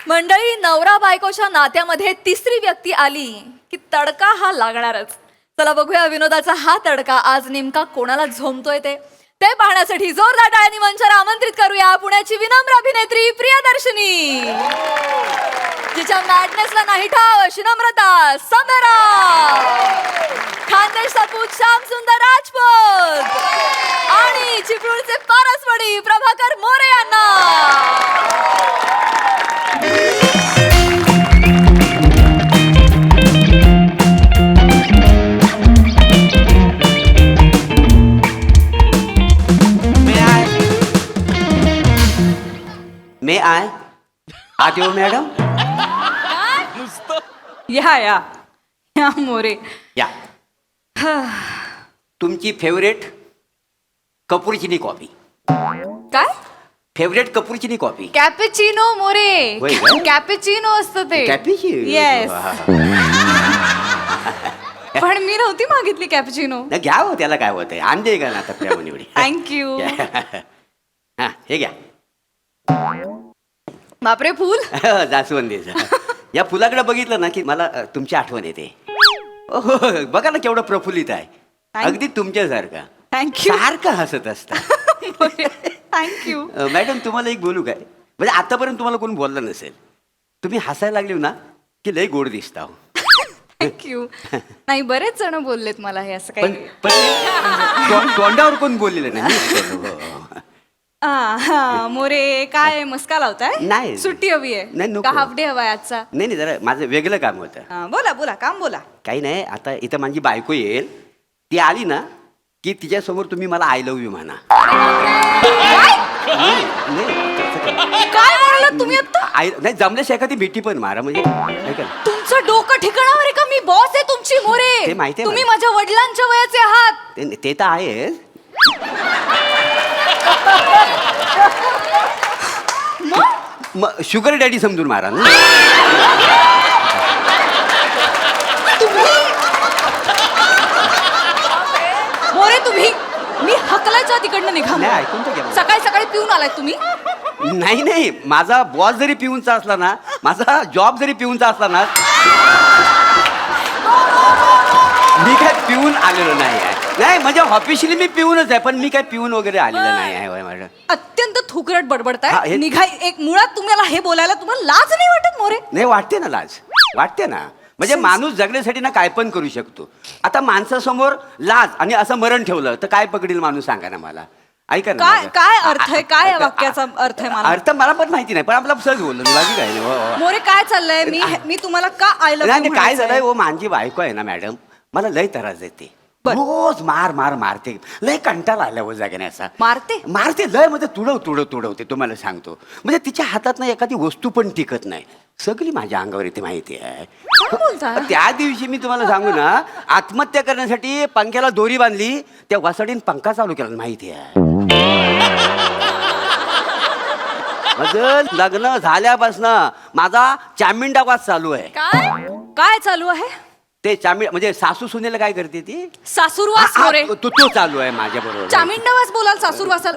मंडळी, नवरा बायकोच्या नात्यामध्ये तिसरी व्यक्ती आली की तडका हा लागणारच. चला बघूया विनोदाचा हा तडका आज नेमका कोणाला झोमतोय ते पाहण्यासाठी जोरदार टाळ्यांनी मंचावर आमंत्रित करूया पुण्याची विनम्र अभिनेत्री प्रियदर्शनी, जिच्या मॅडनेसला नाही ठाव अशी नम्रता समेरा, खानदेश सपूत श्याम सुंदर राजपूत आणि चिपळूणचे पारसवडी प्रभाकर मोरे यांना. मे आय आत येऊ मॅडम. या मोरे. या तुमची फेवरेट कपूरचिनी कॉफी. काय फेवरेट कपूरचिनी कॉफी. कॅपेचिनो मोरे. होय का? कॅपेचिनो असतं ते. कॅपीची येस. पण मी नव्हती मागितली कॅपेचिनो. घ्या हो, त्याला काय होतंय, आणते का ना आता प्रेमाने. थँक्यू. हा हे घ्या. बापरे फुल. जास्वंदीचं. या फुलाकडे बघितलं ना की मला तुमची आठवण येते. हो, बघा ना केवढं प्रफुल्लित आहे, अगदी तुमच्यासारखं. थँक्यू. सारखं हसत असतं. थँक्यू. मॅडम तुम्हाला एक बोलू काय, म्हणजे आतापर्यंत तुम्हाला कोण बोललं नसेल, तुम्ही हसायला लागली ना की लय गोड दिसता हो. थँक्यू. नाही, बरेच जण बोललेत मला हे असं पण काही. तोंडावर कोण बोललेलं नाही. हो. हा मोरे, काय मस्का लावताय? नाही. सुट्टी हवी आहे नाही, नको. का हाफ डे हवाय आजचा? नाही जरा माझं वेगळं काम होतं. बोला बोला, काम बोला. काही नाही, आता इथं माझी बायको येईल, ती आली ना की तिच्यासमोर तुम्ही मला आय लव्ह यू म्हणा. काय म्हणालात तुम्ही आता? नाही जमल्यास एखादी भेटी पण मारा, म्हणजे ऐका ना. तुमचं डोकं ठिकाणावर आहे का? मी बॉस आहे तुमची मोरे. ते माहिती आहे तुम्ही मला. माझ्या वडिलांच्या वयाचे आहात. ते तर आहेच. मग शुगर डॅडी समजून मारा ना. मोरे तुम्ही, मी हकलाच्या तिकडनं निघा. नाही, ऐकून तर घ्या. सकाळी सकाळी पिऊन आलाय तुम्ही. नाही माझा बॉस जरी पिऊनचा असला ना, माझा जॉब जरी पिऊनचा असला ना, मी काय पिऊन आलेलो नाही आहे. नाही म्हणजे ऑफिशियली मी पिऊनच आहे, पण मी काय पिऊन वगैरे आलेलं नाही आहे मॅडम. अत्यंत थुकरट हा, बडबडताय. हे- निघाय एक मुळात तुम्हाला हे बोलायला तुम्हाला लाज नाही वाटत मोरे? नाही वाटते ना लाज, वाटते ना. म्हणजे माणूस जगण्यासाठी ना काय पण करू शकतो. आता माणसासमोर लाज आणि असं मरण ठेवलं तर काय पकडेल माणूस, सांगा ना मला. ऐका ना काय माझं. काय अर्थ आहे? काय या वाक्याचा अर्थ आहे मला? अर्थ मला पण माहिती नाही, पण आपला सहज बोललो मी, बाकी काय नाही. हो, हो. मोरे काय चाललंय? मी तुम्हाला का आय नाही लव्ह नाही, काय झालंय हो, माझी बायको आहे ना मॅडम, मला लय त्रास देते. रोज मारते, लय कंटाळा आल्या हो जगण्याचा. मारते लय, म्हणजे तुडवते तुम्हाला सांगतो. म्हणजे तिच्या हातात ना एखादी वस्तू पण टिकत नाही, सगळी माझ्या अंगावर येते, माहिती आहे. बोलताय? त्या दिवशी मी तुम्हाला सांगू ना, आत्महत्या करण्यासाठी पंख्याला दोरी बांधली, त्या वासाडीन पंखा चालू केला, माहिती आहे. माझं लग्न झाल्यापासनं माझा चामिंडा वास चालू आहे. काय चालू आहे? ते चामिंड म्हणजे सासू सुनेला काय करते ती, सासूरवास मोरे. तो चालू आहे माझ्या बरोबर. चामिंडावास बोलाल, सासूरवासाल.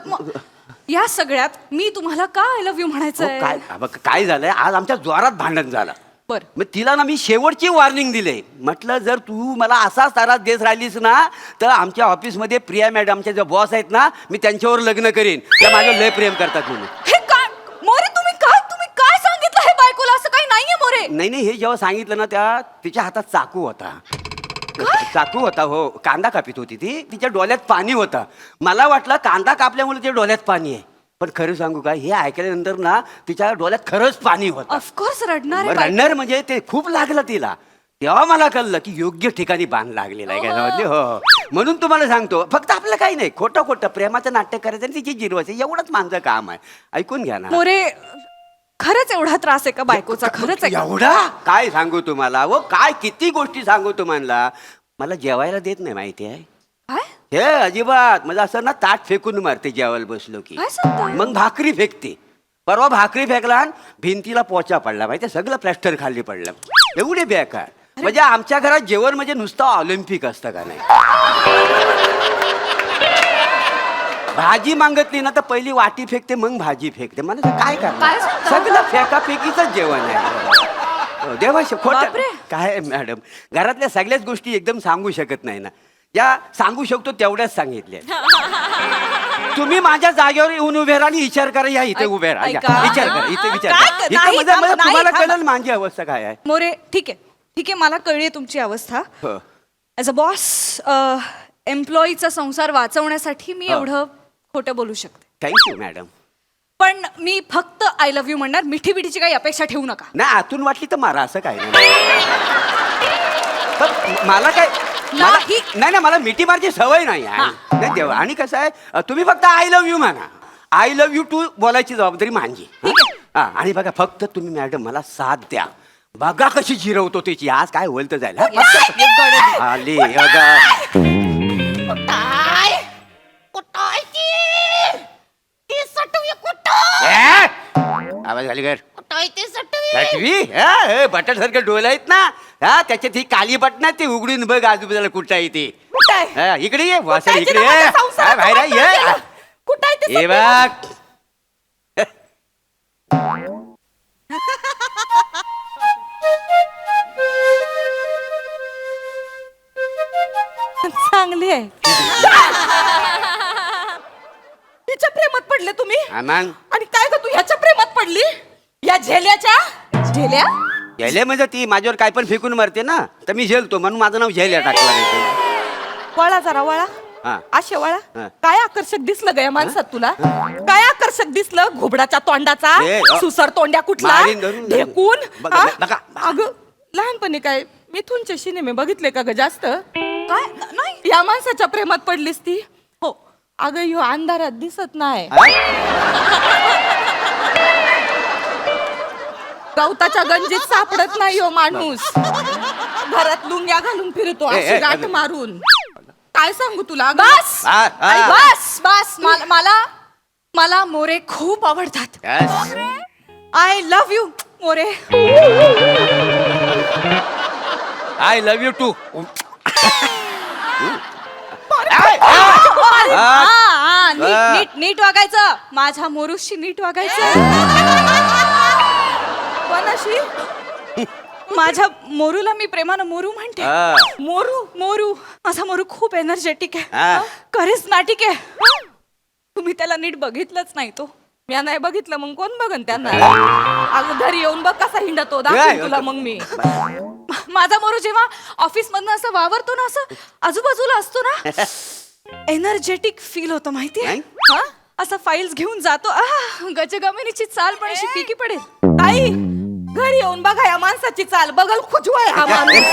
या सगळ्यात मी तुम्हाला का आय लव्ह यू म्हणायचं? काय झालंय, आज आमच्या जोरात भांडण झालं. बर. मग तिला ना मी शेवटची वॉर्निंग दिले, म्हटलं जर तू मला असाच त्रास देत राहिलीस ना तर आमच्या ऑफिसमध्ये प्रिया मॅडमच्या ज्या बॉस आहेत ना, मी त्यांच्यावर लग्न करीन. त्या माझ्यावर लय प्रेम करतात म्हणून. हे काय मोरे, तुम्ही काय सांगितलं हे बायकोला? असं काही नाहीये मोरे. नाही हे जेव्हा सांगितलं ना, तिच्या हातात चाकू होता. हो, कांदा कापित होती ती, तिच्या डोळ्यात पाणी होतं. मला वाटलं कांदा कापल्यामुळे तिच्या डोळ्यात पाणी आहे, पण खरं सांगू का, हे ऐकल्यानंतर ना तिच्या डोळ्यात खरंच पाणी होतं. ऑफकोर्स रडणार. म्हणजे ते खूप लागलं तिला. तेव्हा मला कळलं की योग्य ठिकाणी बाण लागलेला आहे का. हो, म्हणून तुम्हाला सांगतो, फक्त आपलं काही नाही, खोटं प्रेमाचं नाट्य करायचं आणि तिची जिरवायचं, एवढंच माझं काम आहे. ऐकून घ्या ना. मोरे, खरंच एवढा त्रास आहे का बायकोचा? खरंच आहे का? एवढा काय सांगू तुम्हाला, व काय किती गोष्टी सांगू तुम्हाला. मला जेवायला देत नाही, माहिती आहे. हे अजिबात म्हणजे असं ना ताट फेकून मारते जेवायला बसलो की काय सांगताय? मग भाकरी फेकते. परवा भाकरी फेकला आणि भिंतीला पोचा पडला माहिती सगळं प्लॅस्टर खाली पडलं. एवढे बेकार म्हणजे आमच्या घरात जेवण म्हणजे नुसतं ऑलिम्पिक असतं का नाही. भाजी मागतली ना तर पहिली वाटी फेकते मग भाजी फेकते. मला काय करणार सगळं फेकाफेकीच जेवण आहे. देवाशी खोट बापरे. काय मॅडम घरातल्या सगळ्याच गोष्टी एकदम सांगू शकत नाही ना. ज्या सांगू शकतो तेवढ्याच सांगितल्या. तुम्ही माझ्या जागेवर येऊन उभे राहा आणि विचार करा. या इथे उभे राहा या. ऐका. विचार करा इथे विचार काय करा. क- इथं नाही, म्हणजे थांबा, नाही, तुम्हाला थांबा. कळेल माझी अवस्था काय आहे. मोरे ठीक आहे मला कळली तुमची अवस्था. हो. ॲज अ बॉस एम्प्लॉईचा संसार वाचवण्यासाठी मी एवढं खोटं बोलू शकते. Thank you madam. पण मी फक्त आय लव्ह यू म्हणणार. मिठी बिठीची काही अपेक्षा ठेवू नका. नाही आतून वाटली तर मारा असं काय नाही. पण मला काय नाही. नाही मला मिठी मारची सवय नाही आहे. नाही देवा. आणि कसं आहे तुम्ही फक्त आय लव्ह यू म्हणा. आय लव्ह यू टू बोलायची जबाबदारी माझी. हा आणि बघा फक्त तुम्ही मॅडम मला साथ द्या. बघा कशी जिरवतो त्याची. आज काय होईल तर जाईल. आली आवाज झाली घर बटन सारखं डोल आहेत ना. हा त्याच्यात ही काली बटन ती उघडून बघ आजूबाजूला कुठं आहे ती. हा, इकडे ये वासा इकडे ये. हा, बाहेर ये. ये बघ चांगली आहे. तिच्या प्रेमात पडले तुम्ही. हा, मग आणि काय ग तू ह्याच्या प्रेमात पडली. या झेल्याच्या झेल्या. झेले म्हणजे ती माझ्यावर काय पण फेकून मारते ना तर मी झेलतो म्हणून माझं नाव झेल्या टाकला नाही. वळा जरा वळा. हा. असे वळा. हा. काय आकर्षक दिसलं ग या माणसात तुला. काय आकर्षक दिसलं. घोबडाच्या तोंडाचा ए, सुसर तोंड्या कुठला मारीन धरून. ढेकून. बघा, हा? बघा. अगं लहानपणी काय मिथूनचे सिनेमे बघितले का ग जास्त. काय नाही या माणसाच्या प्रेमात पडलीस ती. हो अगं ह्यो अंधारात दिसत नाही. गवताच्या गंजीत सापडत नाही हो माणूस. घरात लुंग्या घालून फिरतो ए, अशी ए, गाठ ए. मारून. काय सांगू तुला. बस हा, हा. बस बस मला मोरे खूप आवडतात. I love you More. I love you too. नीट वागायचं. माझ्या मोरूशी नीट वागायचं. कोणाशी. माझ्या मोरूला मी प्रेमानं मोरू म्हणते. मोरू मोरू माझा मोरू खूप एनर्जेटिक आहे. करिस्मॅटिक आहे. तुम्ही त्याला नीट बघितलंच नाही. तो मी नाही बघितलं मग कोण बघन त्यांना. अगं घरी येऊन बघ कसा हिंडतो. दाखवीन तुला मग मी. माझा मोरू जेव्हा ऑफिस मधनं असं वावरतो ना असं आजूबाजूला असतो ना एनर्जेटिक फील होतं माहितीये. नाही? हा? असं फाईल्स घेऊन जातो. गजगमिनीची चाल पण अशी फिकी पडेल. आई घरी येऊन बघा या माणसाची चाल. बघल खुजवाय हा माणूस.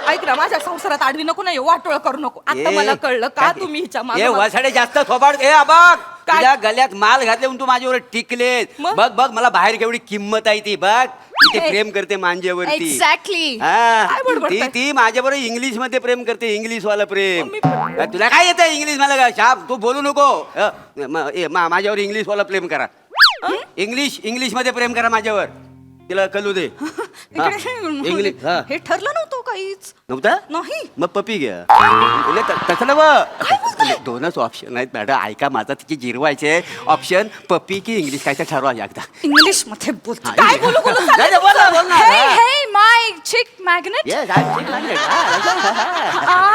ऐक ना माझ्या संसारात आडवी नको नाही वाटोळ करू नको. आता मला कळलं का तुम्ही हिच्या ये मागे. वसाडे जास्त थोबाड ए बघ काय? तुझ्या गल्यात माल घातले तू माझ्यावर टिकले. मग? बघ बघ मला बाहेर केवढी किंमत आहे ती बघ. ती ए, प्रेम करते मांजेवरती. एक्झॅक्टली. हा. काय बडबडताय? ती ती माझ्याबरोबर इंग्लिश मध्ये प्रेम करते. इंग्लिश वाला प्रेम. मी पण- तुला काय येतं इंग्लिश मला काय शाप तू बोलू नको. माझ्यावर इंग्लिश वाला प्रेम करा. इंग्लिश मध्ये प्रेम करा माझ्यावर. तिला कळू दे. हा. इंग्लिश हा. हे ठरलं नव्हतं काहीच. नव्हतं नाही. मग पपी घ्या. म्हणजे तसं नव दोनच ऑप्शन आहेत मॅडम. ऐका माझा तिची जिरवायचे ऑप्शन पपी की इंग्लिश काय तर ठरवा एकदा. इंग्लिश मध्ये बोलतो. हा, काय इंग्लिश. बोलू बोलू नाही, नाही, बोल ना, बोल ना. Hey, हा. hey, my chick magnet. Yes, I'm sick like that. हा.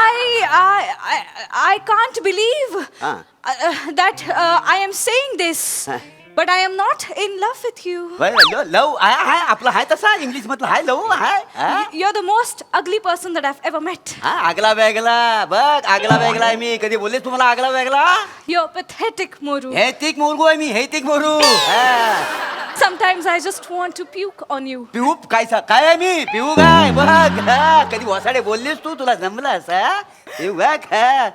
I can't believe Ah. that I am saying this, but I am not in love with you. Love hi आपलं हाय तसा इंग्लिश मधलं हाय लव हाय हा? You're the most ugly person that I've ever met. हा, आगला वेगला बघ आगला वेगला आहे मी. कधी बोलले तुम्हाला आगला वेगला. You're pathetic, Moru. हे तिक मुरगू आहे मी. हे तिक Moru. Sometimes I just want to puke on you. पिऊ काय काय आहे मी पिऊ काय बघ हा. कधी वसाडे बोललीस तू तुला जमलं असं पिऊ बघ हा.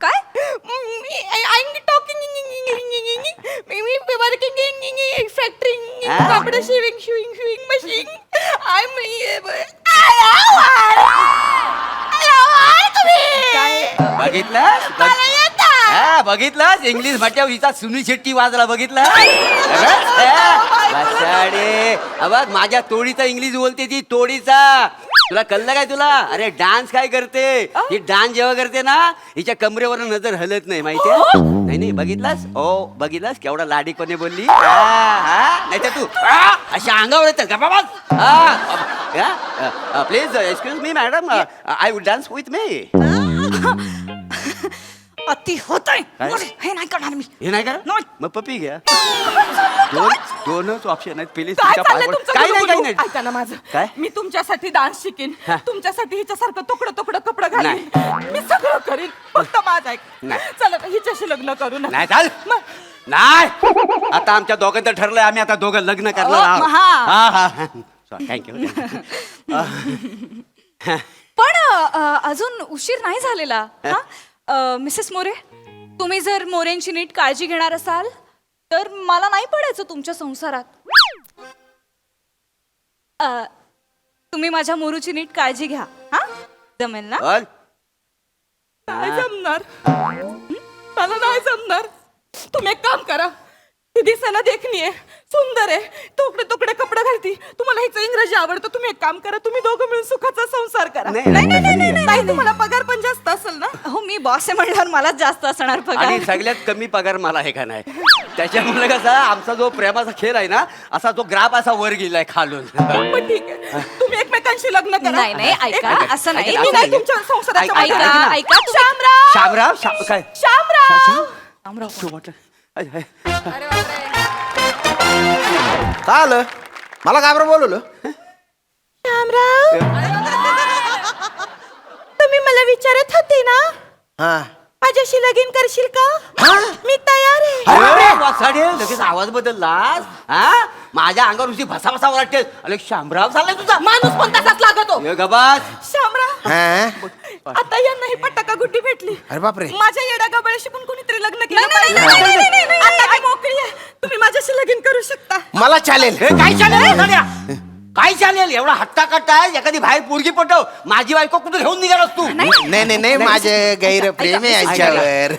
काय? I'm talking in English. Maybe working in factory. कपडे शिविंग मशीन आय बघितलं इंग्लिश म्हटल्यावर हिचा सुनील शेट्टी वाजला बघितलं बघ माझ्या तोडीचा इंग्लिश बोलते ती तोडीचा तुला कळलं काय तुला अरे डान्स काय करते ही डान्स जेव्हा करते ना हिच्या कमरेवर नजर हलत नाही माहितीये नाही बघितलास हो बघितलास केवढा लाडीपणे बोलली नाही तर तू अशा अंगावर येतं का बाबा please excuse me madam I would dance with me अति होत आहे काय? हे नाही करणार मी हे नाही का नाही. मग पप्पी घ्या दोनच ऑप्शन आहेत प्लीज काय चाललंय तुमचं काही नाही काही गुलू? नाही ऐका ना माझं काय? मी तुमच्यासाठी डान्स शिकेन हा. तुमच्यासाठी हिच्यासारखं तुकडं कपडं घालीन मी सगळं करीन फक्त माझं ऐक नाही. चला ना, हिच्याशी लग्न करू ना नाही चाल मग नाही आता आमच्या दोघांचं ठरलंय आम्ही आता दोघं लग्न करणार आहोत हा हा थँक्यू पण अजून उशीर नाही झालेला हा मिसेस मोरे, तुम्ही जर मोरेंची नीट काळजी घेणार असाल तर मला नाही पडायचं तुमच्या संसारात. तुम्ही माझ्या मोरूची नीट काळजी घ्या हा जमेल ना. बोल नाही जमणार मला नाही जमणार तुम्ही एक काम करा ती दिसायला देखणी आहे सुंदर आहे तुकडे कपडे घालती तुम्हाला हिचं इंग्रजी आवडतं तुम्ही एक काम करा तुम्ही दोघं मिळून सुखाचा संसार करा नाही, नाही तुम्हाला पगार पण जास्त असेल ना. हो मी बॉस आहे म्हणल्यावर मलाच जास्त असणार आणि पगार. सगळ्यात कमी पगार मला आहे का नाही त्याच्यामुळे कसा आमचा जो प्रेमाचा खेळ आहे ना असा तो ग्राफ असा वर गेलाय खालून पण ठीक आहे तुम्ही एकमेकांशी लग्न करा नाही, नाही, ऐका, एक- असं नाही. मी नाही तुमच्या संसाराच्या ऐका, मागे. ऐका, ऐका, तुम्ही- शामराव शामराव काय शामराव तू म्हटलं काय आलं मला काय बरं बोलवलं शामराव तुम्ही मला विचारत होते ना हा माझ्याशी लगीन करशील का मी तयार आहे अरे वासाडे लगेच आवाज बदललास हा माझ्या अंगावर उशी भसा भसा वाटते अरे शामराव झालाय तुझा माणूस पण तसाच लागतो ये गबास शामराव हा? आता यांना ही पटाका गुड्डी भेटली अरे बापरे. माझ्या येड्या गबळीशी पण कोणीतरी लग्न केलं नाही, पाहिजे. नाही, नाही, नाही, नाही, नाही, आता मी मोकळी आहे तुम्ही माझ्याशी लगीन करू शकता मला चालेल हे काय चालेल वासाड्या? काय चालेल एवढा हट्टा कट्टा आहे एखादी बाहेर पोरगी पटव माझी बायको कुठे घेऊन निघालास तू नाही माझे गैर प्रेम आहे यांच्यावर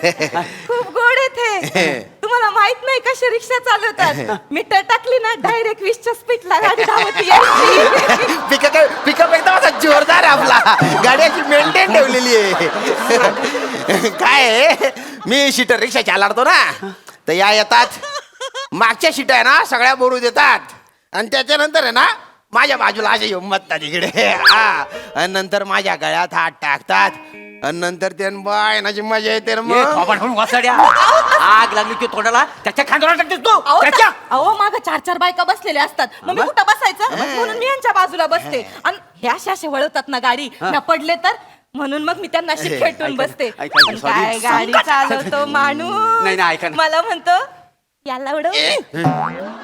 खूप गोड येते तुम्हाला माहित नाही कशी रिक्षा चालवतात मीटर टाकली ना डायरेक्ट 20च्या स्पीडला गाडी धावती यायची. पिकअप एकदम असा जोरदार आहे आपला गाडी अशी मेंटेन ठेवलेली आहे काय आहे, मी सीटर रिक्षा चालवतो ना तर या येतात मागच्या सीट आहे ना सगळ्या बोरू देतात आणि त्याच्यानंतर आहे ना माझ्या बाजूला असे येऊन बसतात इकडे हा आणि नंतर माझ्या गळ्यात हात टाकतात आणि नंतर ते बायनाची मजा येते ना ये मग थोबाड फोडून वासाड्या आग लागली की तोंडाला त्याच्या खांद्यावर टाकतेस तू त्याच्या अहो माग 4-4 बायका बसलेल्या असतात मग मी कुठं बसायचं म्हणून मी यांच्या बाजूला बसते आणि ह्या अशा वळतात ना गाडी ना पडले तर म्हणून मग मी त्यांना अशी खेटून ऐका, बसते ऐका, पण sorry. काय गाडी चालवतो माणूस नाही, नाही, ऐका ना. मला म्हणतो याला उडव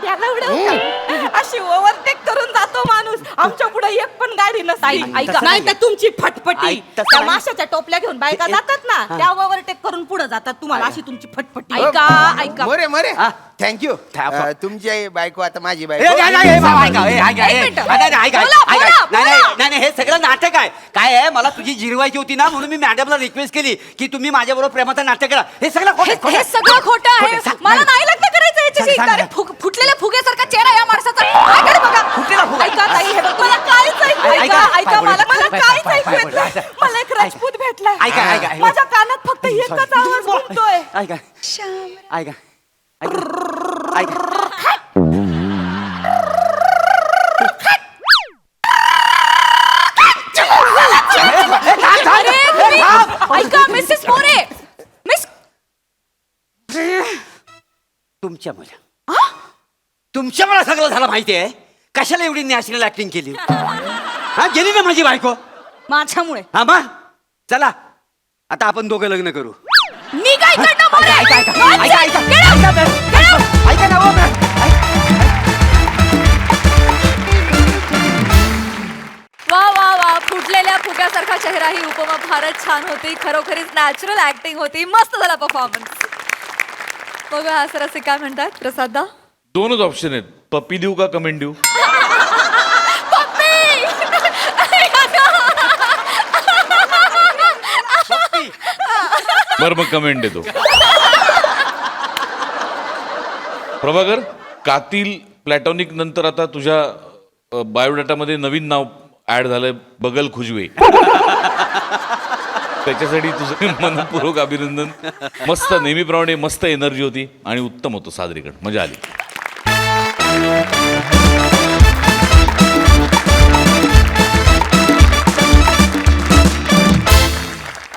याला उडव अशी ओव्हरटेक करून जातो माणूस आमच्या पुढे एक पण गाडी नसते ऐका. नाही तर तुमची फटफटी ऐक, तसं त्या नाही. माशाच्या टोपल्या घेऊन बायका जातात ना त्या ओव्हरटेक करून पुढे जातात तुम्हाला अशी तुमची फटफटी ऐका ऐका मरे मरे हा. थँक्यू था- तुमची आई बायको आता माझी ए, बायको नाही, नाही, ए, बाबा, ऐका, ए, ऐका, ए, एक मिनिटं. नाही, नाही, ऐका, बोला, ऐका. बोला, नाही, बोला. नाही, नाही, हे सगळं नाटक आहे काय आहे मला तुझी जिरवायची होती ना म्हणून मी मॅडमला रिक्वेस्ट केली की तुम्ही माझ्या बरोबर प्रेमाचं नाटक करा हे सगळं खोटं आहे, खोटं हे आहे. सगळं खोटं खोटं आहे सांग, मला नाही लग्न करायचं याच्याशी. सांग, सांग, अरे, फुटलेल्या फुग्यासारखा चेहरा या माणसाचा माझ्याकडे बघा. फुटलेला फुगा. ऐका ताई, हे बघ, मला काहीच ऐकू ऐका, ऐका ऐका पाय मला पडले, मला पाय काहीच पडले, ऐकू पाय येत पडले, नाही. असं. मला एक राजपूत भेटलाय ऐका, ऐका, ऐका. माझ्या कानात फक्त एकच आवाज घुमतोय ऐका ऐका ऐका ऐका अरे, तुम्ही- ऐका मिसेस मोरे मिस तुमच्या मला सगळं झालं माहिती आहे कशाला एवढी नॅशनल ऍक्टिंग केली हा गेली ना माझी बायको माझ्यामुळे हा मग चला आता आपण दोघं लग्न करू निघा इकडनं मोरे. ऐका, ऐका, Nonsense. ऐका, ऐका. Get out. ऐका, Get out. ऐका ना, हो, वा वा वा फुटलेल्या फुग्यासारखा चेहरा ही उपमा फारच छान होती खरोखरीच नॅचरल ऍक्टिंग होती मस्त झाला परफॉर्मन्स. बघा हा सर असे काय म्हणतात प्रसादा दोनच ऑप्शन आहेत पप्पी देऊ का कमेंट देऊ? बरं मग कमेंट देतो. प्रभाकर, कातील प्लॅटॉनिक नंतर आता तुझ्या बायोडाटामध्ये नवीन नाव ऍड झालंय, बगल खुजवे. त्याच्यासाठी तुझं मनपूर्वक अभिनंदन. मस्त, नेहमीप्रमाणे मस्त एनर्जी होती आणि उत्तम होतं सादरीकरण, मजा आली.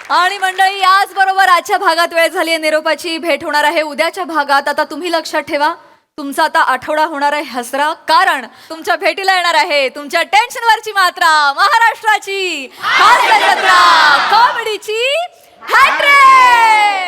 आणि मंडळी, याच बरोबर आजच्या भागात वेळ झाली आहे निरोपाची. भेट होणार आहे उद्याच्या भागात. आता तुम्ही लक्षात ठेवा, तुमचा आता आठवडा होणार आहे हसरा, कारण तुमच्या भेटीला येणार आहे तुमच्या टेन्शनवरची मात्रा, महाराष्ट्राची हास्य जत्रा, कॉमेडीची हॅट्रिक.